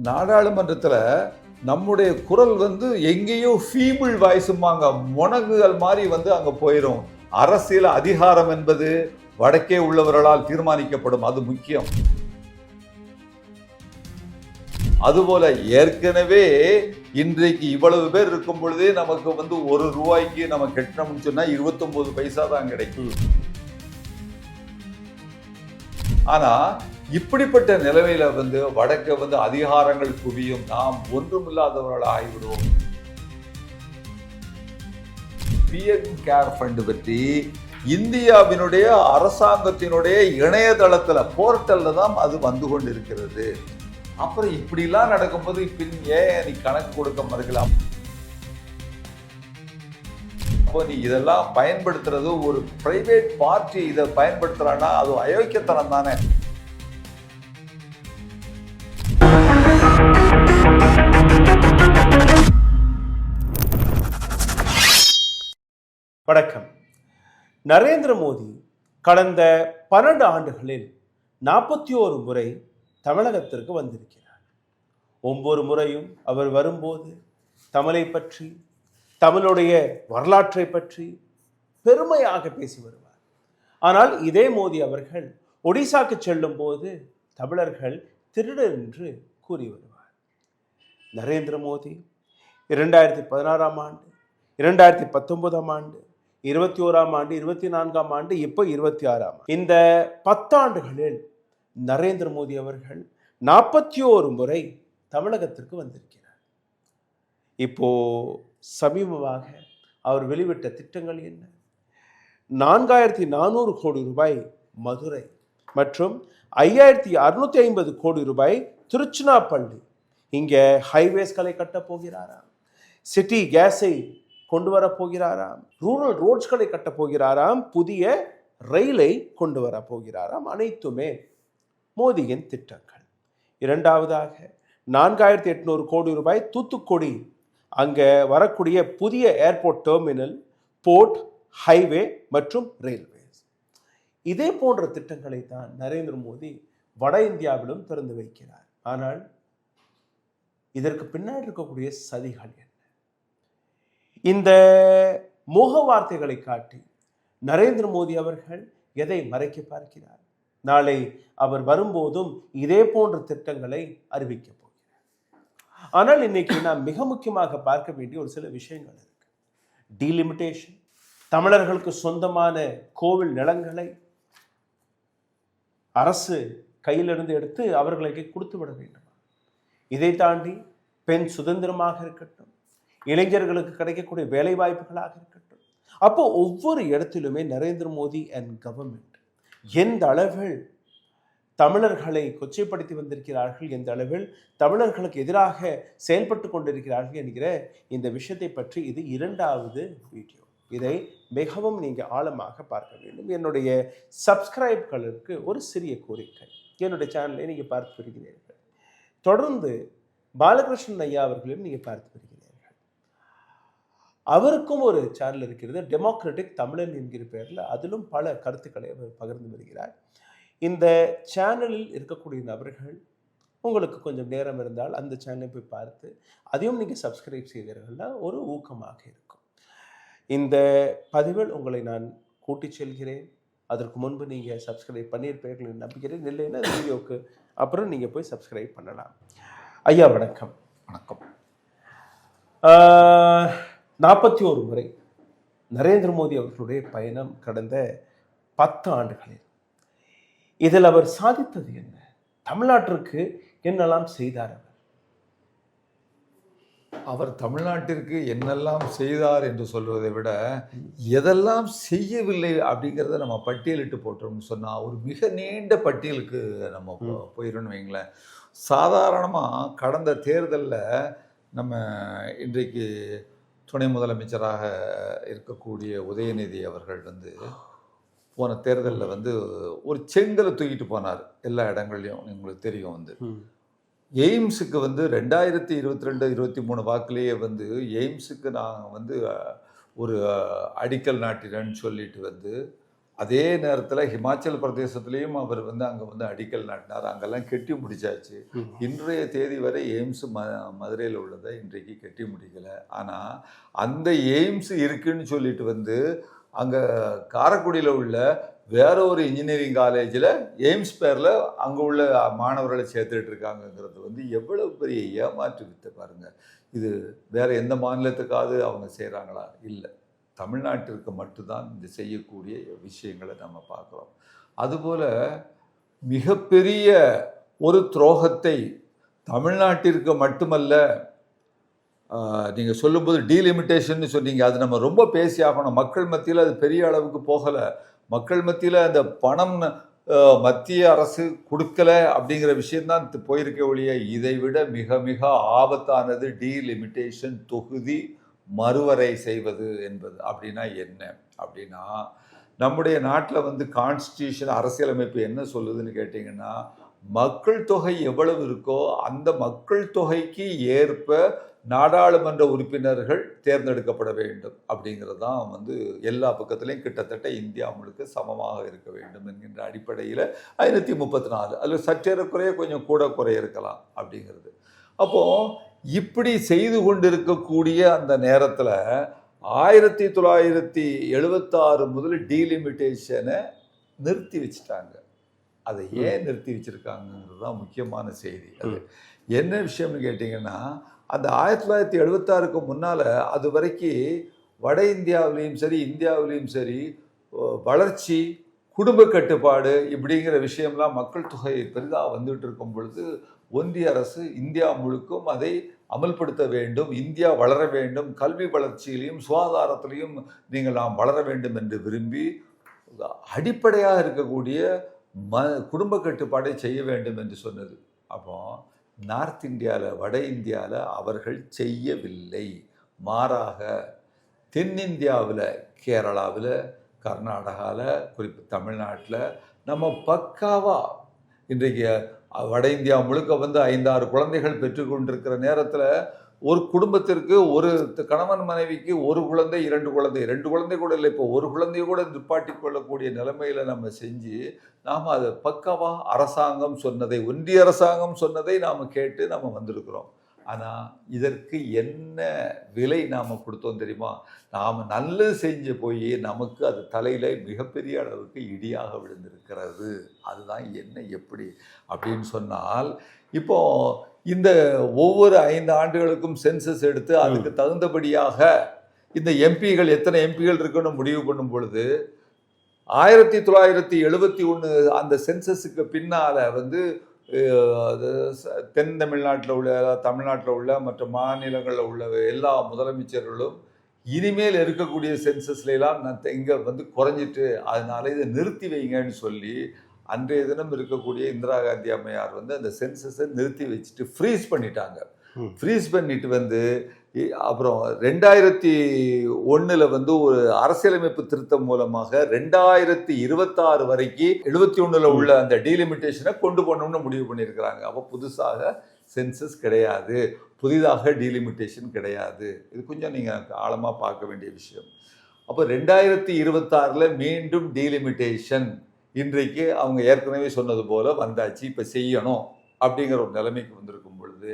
நாடாளுமன்றத்தில் நம்முடைய குரல் எங்கேயோ ஃபீபிள் வாய்ஸுமாங்க, முனகுகள் மாதிரி அங்கே போயிடும். அரசியல் அதிகாரம் என்பது வடக்கே உள்ளவர்களால் தீர்மானிக்கப்படும், அது முக்கியம். அதுபோல ஏற்கனவே இன்றைக்கு இவ்வளவு பேர் இருக்கும் பொழுதே நமக்கு ₹1 நம்ம கட்டணும்னு சொன்னா 29 பைசா தான் கிடைக்கும். ஆனா இப்படிப்பட்ட நிலைமையில வடக்க அதிகாரங்கள் குவியும், நாம் ஒன்றுமில்லாதவர்கள் ஆகிவிடுவோம். பிஎம் கேர் ஃபண்ட் பற்றி இந்தியாவினுடைய அரசாங்கத்தினுடைய இணையதளத்துல போர்ட்டல்ல தான் அது வந்து கொண்டிருக்கிறது. அப்புறம் இப்படிலாம் நடக்கும்போது பின் ஏன் நீ கணக்கு கொடுக்க மறுக்கலாம்? அப்போ நீ இதெல்லாம் பயன்படுத்துறது, ஒரு பிரைவேட் பார்ட்டி இதை பயன்படுத்துறான்னா அது அயோக்கியத்தனம் தானே. வணக்கம். நரேந்திர மோடி கடந்த 12 ஆண்டுகளில் 41 முறை தமிழகத்திற்கு வந்திருக்கிறார். ஒவ்வொரு முறையும் அவர் வரும்போது தமிழை பற்றி, தமிழுடைய வரலாற்றை பற்றி பெருமையாக பேசி வருவார். ஆனால் இதே மோடி அவர்கள் ஒடிசாக்கு செல்லும் போது தமிழர்கள் திருடர் என்று கூறி வருவார். நரேந்திர மோடி 2016ஆம் ஆண்டு, 2019ஆம் ஆண்டு, 21ஆம் ஆண்டு, 24ஆம் ஆண்டு, இப்போ 26ஆம் ஆண்டு, இந்த 10 ஆண்டுகளில் நரேந்திர மோடி அவர்கள் 41 முறை தமிழகத்திற்கு வந்திருக்கிறார். இப்போ சமீபமாக அவர் வெளிவிட்ட திட்டங்கள் என்ன? 4400 கோடி ரூபாய் மதுரை மற்றும் 5650 கோடி ரூபாய் திருச்சினாப்பள்ளி, இங்கே ஹைவேஸ்களை கட்டப் போகிறாராம், சிட்டி கேஸை கொண்டு வர போகிறாராம், ரூரல் ரோட்ஸ்களை கட்டப் போகிறாராம், புதிய ரயிலை கொண்டு வர போகிறாராம். அனைத்துமே மோடியின் திட்டங்கள். இரண்டாவதாக 4800 கோடி ரூபாய் தூத்துக்குடி, அங்கே வரக்கூடிய புதிய ஏர்போர்ட் டெர்மினல், போர்ட், ஹைவே மற்றும் ரயில்வேஸ். இதே போன்ற திட்டங்களை தான் நரேந்திர மோடி வட இந்தியாவிலும் திறந்து வைக்கிறார். ஆனால் இதற்கு பின்னாடி இருக்கக்கூடிய சதிகள் என்ன? இந்த மோக வார்த்தைகளை காட்டி நரேந்திர மோடி அவர்கள் எதை மறைக்க பார்க்கிறார்? நாளை அவர் வரும்போதும் இதே போன்ற திட்டங்களை அறிவிக்க போகிறார். ஆனால் இன்னைக்கு நாம் மிக முக்கியமாக பார்க்க வேண்டிய ஒரு சில விஷயங்கள் இருக்கு. டீலிமிட்டேஷன், தமிழர்களுக்கு சொந்தமான கோவில் நிலங்களை அரசு கையிலிருந்து எடுத்து அவர்களுக்கு கொடுத்து விட வேண்டும். இதை தாண்டி பெண் சுதந்திரமாக இருக்கட்டும், இளைஞர்களுக்கு கிடைக்கக்கூடிய வேலை வாய்ப்புகளாக இருக்கட்டும். அப்போ ஒவ்வொரு இடத்திலுமே நரேந்திர மோடி அண்ட் கவர்மெண்ட் எந்த அளவில் தமிழர்களை கொச்சைப்படுத்தி வந்திருக்கிறார்கள், எந்த அளவில் தமிழர்களுக்கு எதிராக செயல்பட்டு கொண்டிருக்கிறார்கள் என்கிற இந்த விஷயத்தை பற்றி இது 2வது வீடியோ. இதை மிகவும் நீங்கள் ஆழமாக பார்க்க வேண்டும். என்னுடைய சப்ஸ்கிரைப்களுக்கு ஒரு சிறிய கோரிக்கை, என்னுடைய சேனலை நீங்கள் பார்த்து வருகிறீர்கள், தொடர்ந்து பாலகிருஷ்ணன் ஐயா அவர்களையும் நீங்கள் பார்த்து வருகிறீர்கள். அவருக்கும் ஒரு சேனல் இருக்கிறது, டெமோக்ராட்டிக் தமிழன் என்கிற பெயரில். அதிலும் பல கருத்துக்களை அவர் பகிர்ந்து வருகிறார். இந்த சேனலில் இருக்கக்கூடிய நபர்கள் உங்களுக்கு கொஞ்சம் நேரம் இருந்தால் அந்த சேனலை போய் பார்த்து அதையும் நீங்கள் சப்ஸ்கிரைப் செய்தீர்கள்னா ஒரு ஊக்கமாக இருக்கும். இந்த பதிவில் உங்களை நான் கூட்டிச் செல்கிறேன். அதற்கு முன்பு நீங்கள் சப்ஸ்கிரைப் பண்ணியிருப்பீர்கள் நம்புகிறேன். இல்லைன்னா வீடியோவுக்கு அப்புறம் நீங்கள் போய் சப்ஸ்கிரைப் பண்ணலாம். ஐயா வணக்கம். வணக்கம். 41 முறை நரேந்திர மோடி அவர்களுடைய பயணம் கடந்த 10 ஆண்டுகளில். இதில் அவர் சாதித்தது என்ன? தமிழ்நாட்டிற்கு என்னெல்லாம் செய்தார்? அவர் தமிழ்நாட்டிற்கு என்னெல்லாம் செய்தார் என்று சொல்வதை விட எதெல்லாம் செய்யவில்லை அப்படிங்கிறத நம்ம பட்டியலிட்டு போட்டோம்னு சொன்னால் ஒரு மிக நீண்ட பட்டியலுக்கு நம்ம போயிடணும்னு வைங்களேன். சாதாரணமாக கடந்த தேர்தலில் நம்ம இன்றைக்கு துணை முதலமைச்சராக இருக்கக்கூடிய உதயநிதி அவர்கள் போன தேர்தலில் ஒரு செங்கலை தூக்கிட்டு போனார் எல்லா இடங்கள்லையும். உங்களுக்கு தெரியும், எய்ம்ஸுக்கு 2022-23 வாக்குலேயே எய்ம்ஸுக்கு நான் ஒரு அடிக்கல் நாட்டினேன்னு சொல்லிட்டு அதே நேரத்தில் ஹிமாச்சல் பிரதேசத்துலேயும் அவர் வந்து அங்கே வந்து அடிக்கல் நாட்டினார். அங்கெல்லாம் கெட்டி முடிச்சாச்சு. இன்றைய தேதி வரை எய்ம்ஸ் மதுரையில் உள்ளதை இன்றைக்கு கெட்டி முடிக்கலை. ஆனால் அந்த எய்ம்ஸ் இருக்குன்னு சொல்லிட்டு வந்து அங்கே காரைக்குடியில் உள்ள வேற ஒரு இன்ஜினியரிங் காலேஜில் எய்ம்ஸ் பேரில் அங்கே உள்ள மாணவர்களை சேர்த்துட்டு இருக்காங்கங்கிறது வந்து எவ்வளவு பெரிய ஏமாற்று வித்தை பாருங்கள். இது வேற எந்த மாநிலத்துக்காவது அவங்க செய்கிறாங்களா? இல்லை, தமிழ்நாட்டிற்கு மட்டும்தான் இந்த செய்யக்கூடிய விஷயங்களை நம்ம பார்க்குறோம். அதுபோல் மிகப்பெரிய ஒரு துரோகத்தை தமிழ்நாட்டிற்கு மட்டுமல்ல, நீங்கள் சொல்லும்போது டீலிமிட்டேஷன் சொன்னீங்க, அது நம்ம ரொம்ப பேசி ஆகணும். மக்கள் மத்தியில் அது பெரிய அளவுக்கு போகலை. மக்கள் மத்தியில் அந்த பணம் மத்திய அரசு கொடுக்கல அப்படிங்கிற விஷயம்தான் போயிருக்க ஒழிய, இதை விட மிக மிக ஆபத்தானது டீலிமிட்டேஷன், தொகுதி மறுவரை செய்வது என்பது. அப்படின்னா என்ன அப்படின்னா, நம்முடைய நாட்டில் வந்து கான்ஸ்டியூஷன், அரசியலமைப்பு என்ன சொல்லுதுன்னு கேட்டிங்கன்னா, மக்கள் தொகை எவ்வளவு இருக்கோ அந்த மக்கள் தொகைக்கு ஏற்ப நாடாளுமன்ற உறுப்பினர்கள் தேர்ந்தெடுக்கப்பட வேண்டும் அப்படிங்கிறது தான் வந்து எல்லா பக்கத்துலேயும் கிட்டத்தட்ட இந்தியா முழுக்க சமமாக இருக்க வேண்டும் என்கின்ற அடிப்படையில் 534, அதில் சற்றேறக்குறைய கொஞ்சம் கூட குறைய இருக்கலாம் அப்படிங்கிறது. அப்போது இப்படி செய்து கொண்டிருக்கக்கூடிய அந்த நேரத்தில் 1976 முதல் டீலிமிட்டேஷனை நிறுத்தி வச்சுட்டாங்க. அதை ஏன் நிறுத்தி வச்சுருக்காங்கிறது தான் முக்கியமான செய்தி. அது என்ன விஷயம்னு கேட்டிங்கன்னா, அந்த 1976க்கு முன்னால் அது வரைக்கும் வட இந்தியாவிலையும் சரி இந்தியாவிலையும் சரி வளர்ச்சி, குடும்ப கட்டுப்பாடு இப்படிங்கிற விஷயம்லாம் மக்கள் தொகை பெரிதாக வந்துகிட்டு இருக்கும் பொழுது ஒன்றிய அரசு இந்தியா முழுக்கும் அதை அமல்படுத்த வேண்டும், இந்தியா வளர வேண்டும், கல்வி வளர்ச்சியிலையும் சுகாதாரத்திலையும் நாம் வளர வேண்டும் என்று விரும்பி அடிப்படையாக இருக்கக்கூடிய குடும்ப கட்டுப்பாடை செய்ய வேண்டும் என்று சொன்னது. அப்போ நார்த் இந்தியாவில், வட இந்தியாவில் அவர்கள் செய்யவில்லை. மாறாக தென்னிந்தியாவில், கேரளாவில், கர்நாடகாவில், குறிப்பாக தமிழ்நாட்டில் நம்ம பக்காவாக இன்றைக்கு வட இந்தியா முழுக்க வந்து 5-6 குழந்தைகள் பெற்றுக்கொண்டிருக்கிற நேரத்தில் ஒரு குடும்பத்திற்கு ஒரு கணவன் மனைவிக்கு ஒரு குழந்தை, 2 குழந்தை, 2 குழந்தை கூட இல்லை, இப்போ ஒரு குழந்தைய கூட நிப்பாட்டி கொள்ளக்கூடிய நிலைமையில் நம்ம செஞ்சு நாம் அதை பக்காவாக அரசாங்கம் சொன்னதை, ஒன்றிய அரசாங்கம் சொன்னதை நாம் கேட்டு நம்ம வந்திருக்கிறோம். ஆனால் இதற்கு என்ன விலை நாம் கொடுத்தோம் தெரியுமா? நாம் நல்லது செஞ்சு போய் நமக்கு அது தலையில் மிகப்பெரிய அளவுக்கு இடியாக விழுந்திருக்கிறது. அதுதான் என்ன எப்படி அப்படின்னு சொன்னால், இப்போ இந்த ஒவ்வொரு 5 ஆண்டுகளுக்கும் சென்சஸ் எடுத்து அதுக்கு தகுந்தபடியாக இந்த எம்பிகள் எத்தனை எம்பிகள் இருக்குன்னு முடிவு பண்ணும் பொழுது 1971 அந்த சென்சஸுக்கு பின்னால் வந்து தென் தமிழ்நாட்டில் உள்ள, தமிழ்நாட்டில் உள்ள மற்ற மாநிலங்களில் உள்ள எல்லா முதலமைச்சர்களும் இனிமேல் இருக்கக்கூடிய சென்சஸ்லாம் இங்கே வந்து குறைஞ்சிட்டு, அதனால இதை நிறுத்தி வைங்கன்னு சொல்லி அன்றைய தினம் இருக்கக்கூடிய இந்திரா காந்தி அம்மையார் வந்து அந்த சென்சஸை நிறுத்தி வச்சுட்டு ஃப்ரீஸ் பண்ணிட்டாங்க. ஃப்ரீஸ் பண்ணிட்டு வந்து அப்புறம் 2001 வந்து ஒரு அரசியலமைப்பு திருத்தம் மூலமாக 2026 வரைக்கும் 71 உள்ள அந்த டீலிமிட்டேஷனை கொண்டு போகணும்னு முடிவு பண்ணியிருக்கிறாங்க. அப்போ புதுசாக சென்சஸ் கிடையாது, புதிதாக டீலிமிட்டேஷன் கிடையாது. இது கொஞ்சம் நீங்கள் ஆழமாக பார்க்க வேண்டிய விஷயம். அப்போ 2026 மீண்டும் டீலிமிட்டேஷன் இன்றைக்கு அவங்க ஏற்கனவே சொன்னது போல வந்தாச்சு, இப்போ செய்யணும் அப்படிங்கிற ஒரு நிலைமைக்கு வந்திருக்கும் பொழுது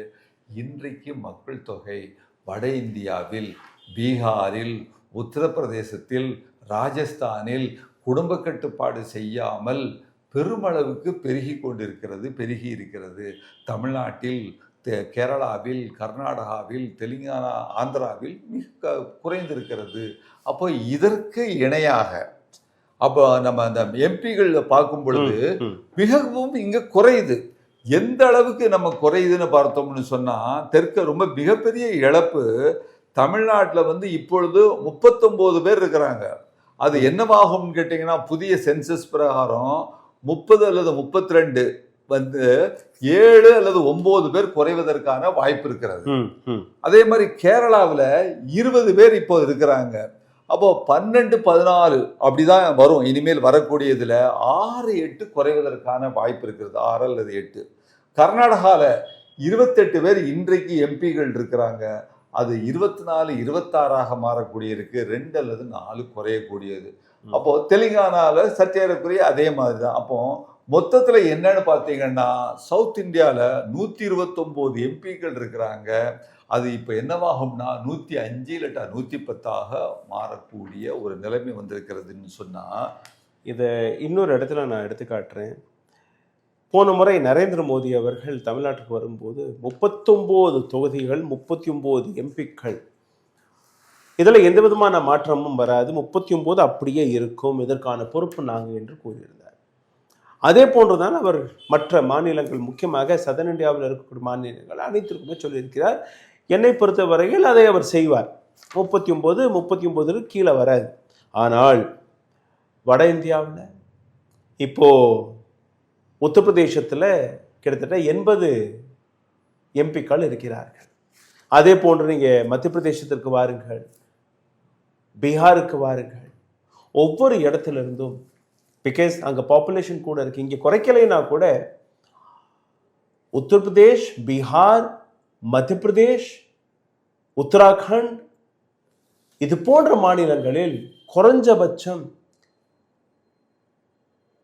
இன்றைக்கு மக்கள் தொகை வட இந்தியாவில், பீகாரில், உத்தரப்பிரதேசத்தில், ராஜஸ்தானில் குடும்ப கட்டுப்பாடு செய்யாமல் பெருமளவுக்கு பெருகி இருக்கிறது. தமிழ்நாட்டில், கேரளாவில், கர்நாடகாவில், தெலுங்கானா, ஆந்திராவில் மிக குறைந்திருக்கிறது. அப்போ இதற்கு இணையாக அப்போ நம்ம அந்த எம்பிகள் பார்க்கும் பொழுது மிகவும் இங்கே குறையுது. எந்த அளவுக்கு நம்ம குறையுதுன்னு பார்த்தோம்னு சொன்னால், தெற்க ரொம்ப மிகப்பெரிய இழப்பு. தமிழ்நாட்டில் வந்து இப்பொழுது 39 பேர் இருக்கிறாங்க. அது என்னவாகும்னு கேட்டிங்கன்னா, புதிய சென்சஸ் பிரகாரம் 30 அல்லது 32 வந்து 7 அல்லது 9 பேர் குறைவதற்கான வாய்ப்பு இருக்கிறது. அதே மாதிரி கேரளாவில் 20 பேர் இப்போ இருக்கிறாங்க. அப்போ 12, 14 அப்படிதான் வரும். இனிமேல் வரக்கூடியதுல 6, 8 குறைவதற்கான வாய்ப்பு இருக்கிறது. 6 அல்லது 8. கர்நாடகாவில் 28 பேர் இன்றைக்கு எம்பிகள் இருக்கிறாங்க. அது 24, 26 மாறக்கூடிய இருக்கு. 2 அல்லது 4 குறையக்கூடியது. அப்போ தெலுங்கானால சற்றேறக்குரிய அதே மாதிரி தான். அப்போ மொத்தத்துல என்னன்னு பார்த்தீங்கன்னா சவுத் இந்தியாவில் 129 எம்பிக்கள் இருக்கிறாங்க. அது இப்போ என்னவாகும்னா 105 இல்லாட்டா 110 மாறக்கூடிய ஒரு நிலைமை வந்திருக்கிறதுன்னு சொன்னா, இதை இன்னொரு இடத்துல நான் எடுத்து காட்டுறேன். போன முறை நரேந்திர மோடி அவர்கள் தமிழ்நாட்டுக்கு வரும்போது 39 தொகுதிகள், 39 எம்பிக்கள், இதில் எந்த விதமான மாற்றமும் வராது, 39 அப்படியே இருக்கும், இதற்கான பொறுப்பு நாங்கள் என்று கூறியிருந்தார். அதே போன்றுதான் அவர் மற்ற மாநிலங்கள், முக்கியமாக சதன் இந்தியாவில் இருக்கக்கூடிய மாநிலங்கள் அனைத்திற்குமே சொல்லியிருக்கிறார். என்னை பொறுத்தவரையில் அதை அவர் செய்வார். 39 கீழே வராது. ஆனால் வட இந்தியாவில் இப்போ உத்தரப்பிரதேசத்தில் கிட்டத்தட்ட 80 எம்பிக்கள் இருக்கிறார்கள். அதே போன்று நீங்கள் மத்திய பிரதேசத்திற்கு வாருங்கள், பீகாருக்கு வாருங்கள், ஒவ்வொரு இடத்திலிருந்தும், பிகாஸ் அங்கே பாப்புலேஷன் கூட இருக்கு, இங்கே குறைக்கலைன்னா கூட உத்தரப்பிரதேஷ், பீகார், மத்திய பிரதேஷ், உத்தராகண்ட் இது போன்ற மாநிலங்களில் குறைஞ்சபட்சம்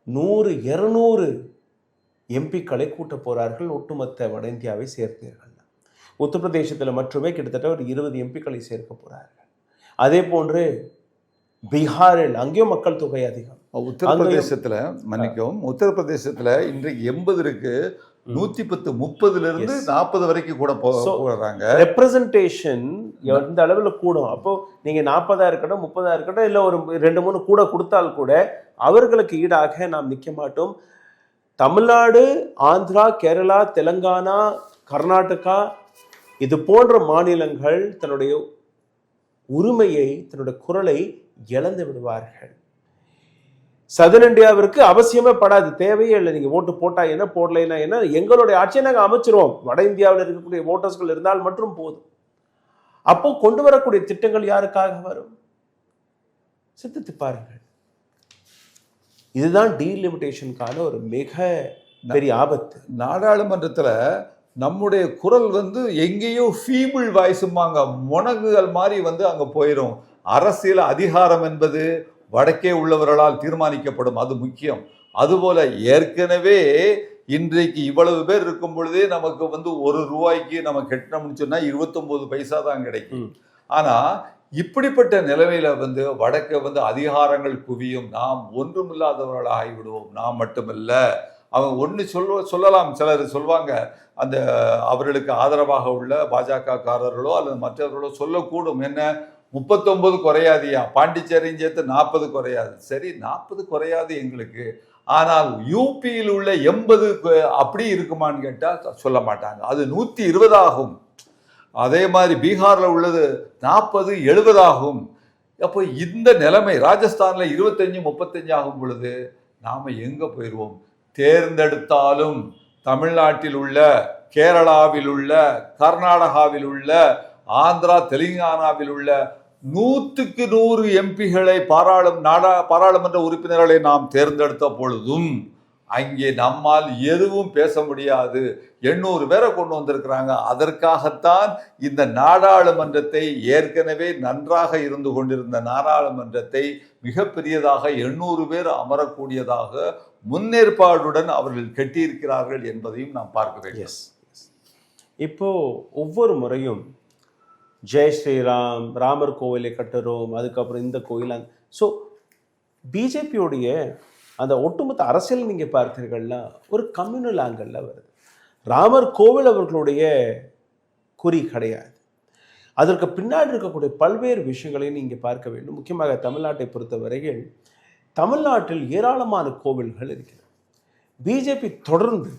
100-200 எம்பிக்களை கூட்ட போறார்கள். ஒட்டுமொத்த வட இந்தியாவை சேர்த்தீர்கள். உத்தரப்பிரதேசத்தில் மட்டுமே கிட்டத்தட்ட ஒரு 20 எம்பிக்களை சேர்க்க போறார்கள். அதே போன்று பீகாரில் அங்கேயும் மக்கள் தொகை அதிகம். உத்தரப்பிரதேசத்துல மன்னிக்கவும், உத்தரப்பிரதேசத்துல இன்றைக்கு 80 இருக்கு, 110 30 40 வரைக்கும் கூட போறாங்க. ரெப்ரசன்டேஷன் எந்த அளவில் கூடும். அப்போ நீங்க 40 இருக்கட்டும், 30 இருக்கட்டும், இல்லை ஒரு 2-3 கூட கொடுத்தால் கூட அவர்களுக்கு ஈடாக நாம் நிற்க மாட்டோம். தமிழ்நாடு, ஆந்திரா, கேரளா, தெலுங்கானா, கர்நாடகா இது போன்ற மாநிலங்கள் தன்னுடைய உரிமையை, தன்னுடைய குரலை இழந்து விடுவார்கள். சதன் இந்தியாவிற்கு அவசியமே படாது, தேவையே இல்லை. நீங்க ஓட்டு போட்டா என்ன, போடலைன்னா என்ன, எங்களுடைய ஆட்சியை நாங்கள் அமைச்சிருவோம். வட இந்தியாவில் இருக்கக்கூடிய ஓட்டர்ஸ்கள் இருந்தால் மட்டும் போதும். அப்போ கொண்டு வரக்கூடிய திட்டங்கள் யாருக்காக வரும்? சிந்தித்து பாருங்கள். இதுதான் டீலிமிட்டேஷனுக்கான ஒரு மிக பெரிய ஆபத்து. நாடாளுமன்றத்தில் நம்முடைய குரல் எங்கேயோ ஃபீபிள் வாய்ஸுமாங்க, முனகுகள் மாதிரி அங்கே போயிடும். அரசியல் அதிகாரம் என்பது வடக்கே உள்ளவர்களால் தீர்மானிக்கப்படும், அது முக்கியம். அதுபோல ஏற்கனவே இன்றைக்கு இவ்வளவு பேர் இருக்கும் பொழுதே நமக்கு ₹1 நம்ம கட்டணும்னு சொன்னா 29 பைசா தான் கிடைக்கும். ஆனா இப்படிப்பட்ட நிலைமையில வடக்க அதிகாரங்கள் குவியும், நாம் ஒன்றுமில்லாதவர்களாக ஆகிவிடுவோம். நாம் மட்டுமல்ல, அவங்க ஒன்று சொல்லலாம், சிலர் சொல்வாங்க, அந்த அவர்களுக்கு ஆதரவாக உள்ள பாஜக காரர்களோ அல்லது மற்றவர்களோ சொல்லக்கூடும், என்ன 39 குறையாதியா, பாண்டிச்சேரியும் சேர்த்து 40 குறையாது. சரி, 40 குறையாது எங்களுக்கு. ஆனால் யூபியில் உள்ள 80 அப்படி இருக்குமான்னு கேட்டால் சொல்ல மாட்டாங்க, அது 120 ஆகும். அதே மாதிரி பீகாரில் உள்ளது 40-70 ஆகும். அப்போ இந்த நிலைமை ராஜஸ்தானில் 25-35 ஆகும் பொழுது நாம் எங்கே போயிடுவோம்? தேர்ந்தெடுத்தாலும் தமிழ்நாட்டில் உள்ள, கேரளாவில் உள்ள, கர்நாடகாவில் உள்ள, ஆந்திரா, தெலுங்கானாவில் உள்ள 100க்கு 100 எம்பிகளை பாராளுமன்ற உறுப்பினர்களை நாம் தேர்ந்தெடுத்த பொழுதும் அங்கே நம்மால் எதுவும் பேச முடியாது. 800 பேரை கொண்டு வந்திருக்கிறாங்க. அதற்காகத்தான் இந்த நாடாளுமன்றத்தை, ஏற்கனவே நன்றாக இருந்து கொண்டிருந்த நாடாளுமன்றத்தை மிகப்பெரியதாக 800 பேர் அமரக்கூடியதாக முன்னேற்பாடுடன் அவர்கள் கட்டியிருக்கிறார்கள் என்பதையும் நாம் பார்க்க வேண்டும். இப்போ ஒவ்வொரு முறையும் ஜெய் ஸ்ரீராம், ராமர் கோவிலை கட்டுறோம், அதுக்கப்புறம் இந்த கோயில், ஸோ பிஜேபியோடைய அந்த ஒட்டுமொத்த அரசியல் நீங்கள் பார்த்தீர்கள்னா ஒரு கம்யூனல் ஆங்கிளில் வருது. ராமர் கோவில் அவர்களுடைய குறி கிடையாது. அதற்கு பின்னாடி இருக்கக்கூடிய பல்வேறு விஷயங்களையும் நீங்கள் பார்க்க வேண்டும். முக்கியமாக தமிழ்நாட்டை பொறுத்தவரையில் தமிழ்நாட்டில் ஏராளமான கோவில்கள் இருக்கிறது. பிஜேபி தொடர்ந்து,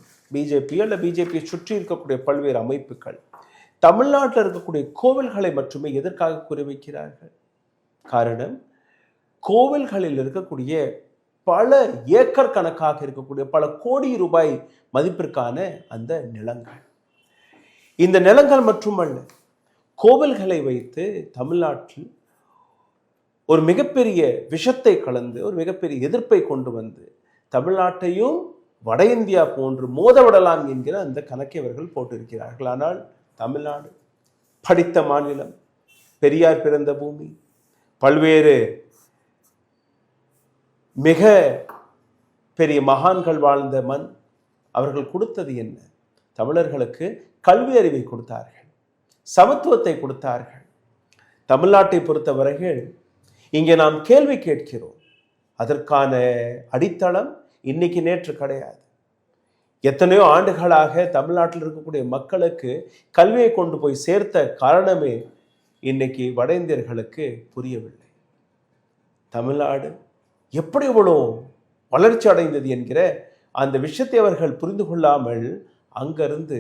பிஜேபியை சுற்றி இருக்கக்கூடிய பல்வேறு அமைப்புகள் தமிழ்நாட்டில் இருக்கக்கூடிய கோவில்களை மட்டுமே எதற்காக குறிவைக்கிறார்கள்? காரணம், கோவில்களில் இருக்கக்கூடிய பல ஏக்கர் கணக்காக இருக்கக்கூடிய பல கோடி ரூபாய் மதிப்பிற்கான அந்த நிலங்கள், இந்த நிலங்கள் மட்டுமல்ல, கோவில்களை வைத்து தமிழ்நாட்டில் ஒரு மிகப்பெரிய விஷத்தை கலந்து, ஒரு மிகப்பெரிய எதிர்ப்பை கொண்டு வந்து தமிழ்நாட்டையும் வட இந்தியா போன்று மோதவிடலாம் என்கிற அந்த கணக்கை அவர்கள் போட்டிருக்கிறார்கள். ஆனால் தமிழ்நாடு படித்த மாநிலம், பெரியார் பிறந்த பூமி, பல்வேறு மிக பெரிய மகான்கள் வாழ்ந்த மண். அவர்கள் கொடுத்தது என்ன? தமிழர்களுக்கு கல்வி அறிவை கொடுத்தார்கள், சமத்துவத்தை கொடுத்தார்கள். தமிழ்நாட்டை பொறுத்தவரையில் இங்கே நாம் கேள்வி கேட்கிறோம், அதற்கான அடித்தளம் இன்னைக்கு நேற்று கிடையாது. எத்தனையோ ஆண்டுகளாக தமிழ்நாட்டில் இருக்கக்கூடிய மக்களுக்கு கல்வியை கொண்டு போய் சேர்த்த காரணமே இன்னைக்கு வட இந்தியர்களுக்கு புரியவில்லை. தமிழ்நாடு எப்படி இவ்வளோ வளர்ச்சி அடைந்தது என்கிற அந்த விஷயத்தை அவர்கள் புரிந்து கொள்ளாமல் அங்கிருந்து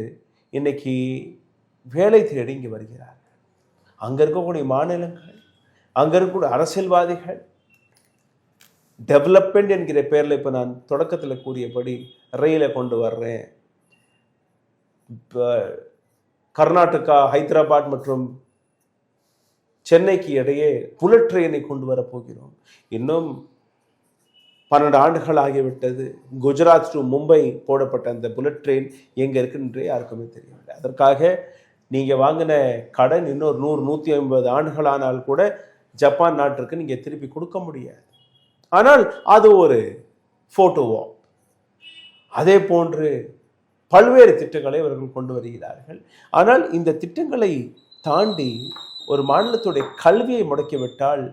இன்னைக்கு வேலை தேடி இங்கே வருகிறார்கள். அங்கே இருக்கக்கூடிய மாநிலங்கள், அங்கே இருக்கக்கூடிய அரசியல்வாதிகள் டெவலப்மெண்ட் என்கிற பேரில் இப்போ நான் தொடக்கத்தில் கூறியபடி ரயிலை கொண்டு வர்றேன், கர்நாடகா, ஹைதராபாத் மற்றும் சென்னைக்கு இடையே புல்லட் ட்ரெயினை கொண்டு வரப்போகிறோம். இன்னும் 12 ஆண்டுகள் ஆகிவிட்டது. குஜராத் டு மும்பை போடப்பட்ட அந்த புல்லட் ட்ரெயின் எங்கே இருக்குன்றே யாருக்குமே தெரியவில்லை. அதற்காக நீங்கள் வாங்கின கடன் இன்னொரு 100-150 ஆண்டுகள் ஆனால் கூட ஜப்பான் நாட்டிற்கு நீங்கள் திருப்பி கொடுக்க முடியாது. ஆனால் அது ஒரு ஃபோட்டோவா. அதே போன்று பல்வேறு திட்டங்களை அவர்கள் கொண்டு வருகிறார்கள். ஆனால் இந்த திட்டங்களை தாண்டி ஒரு மாநிலத்துடைய கல்வியை முடக்கிவிட்டால்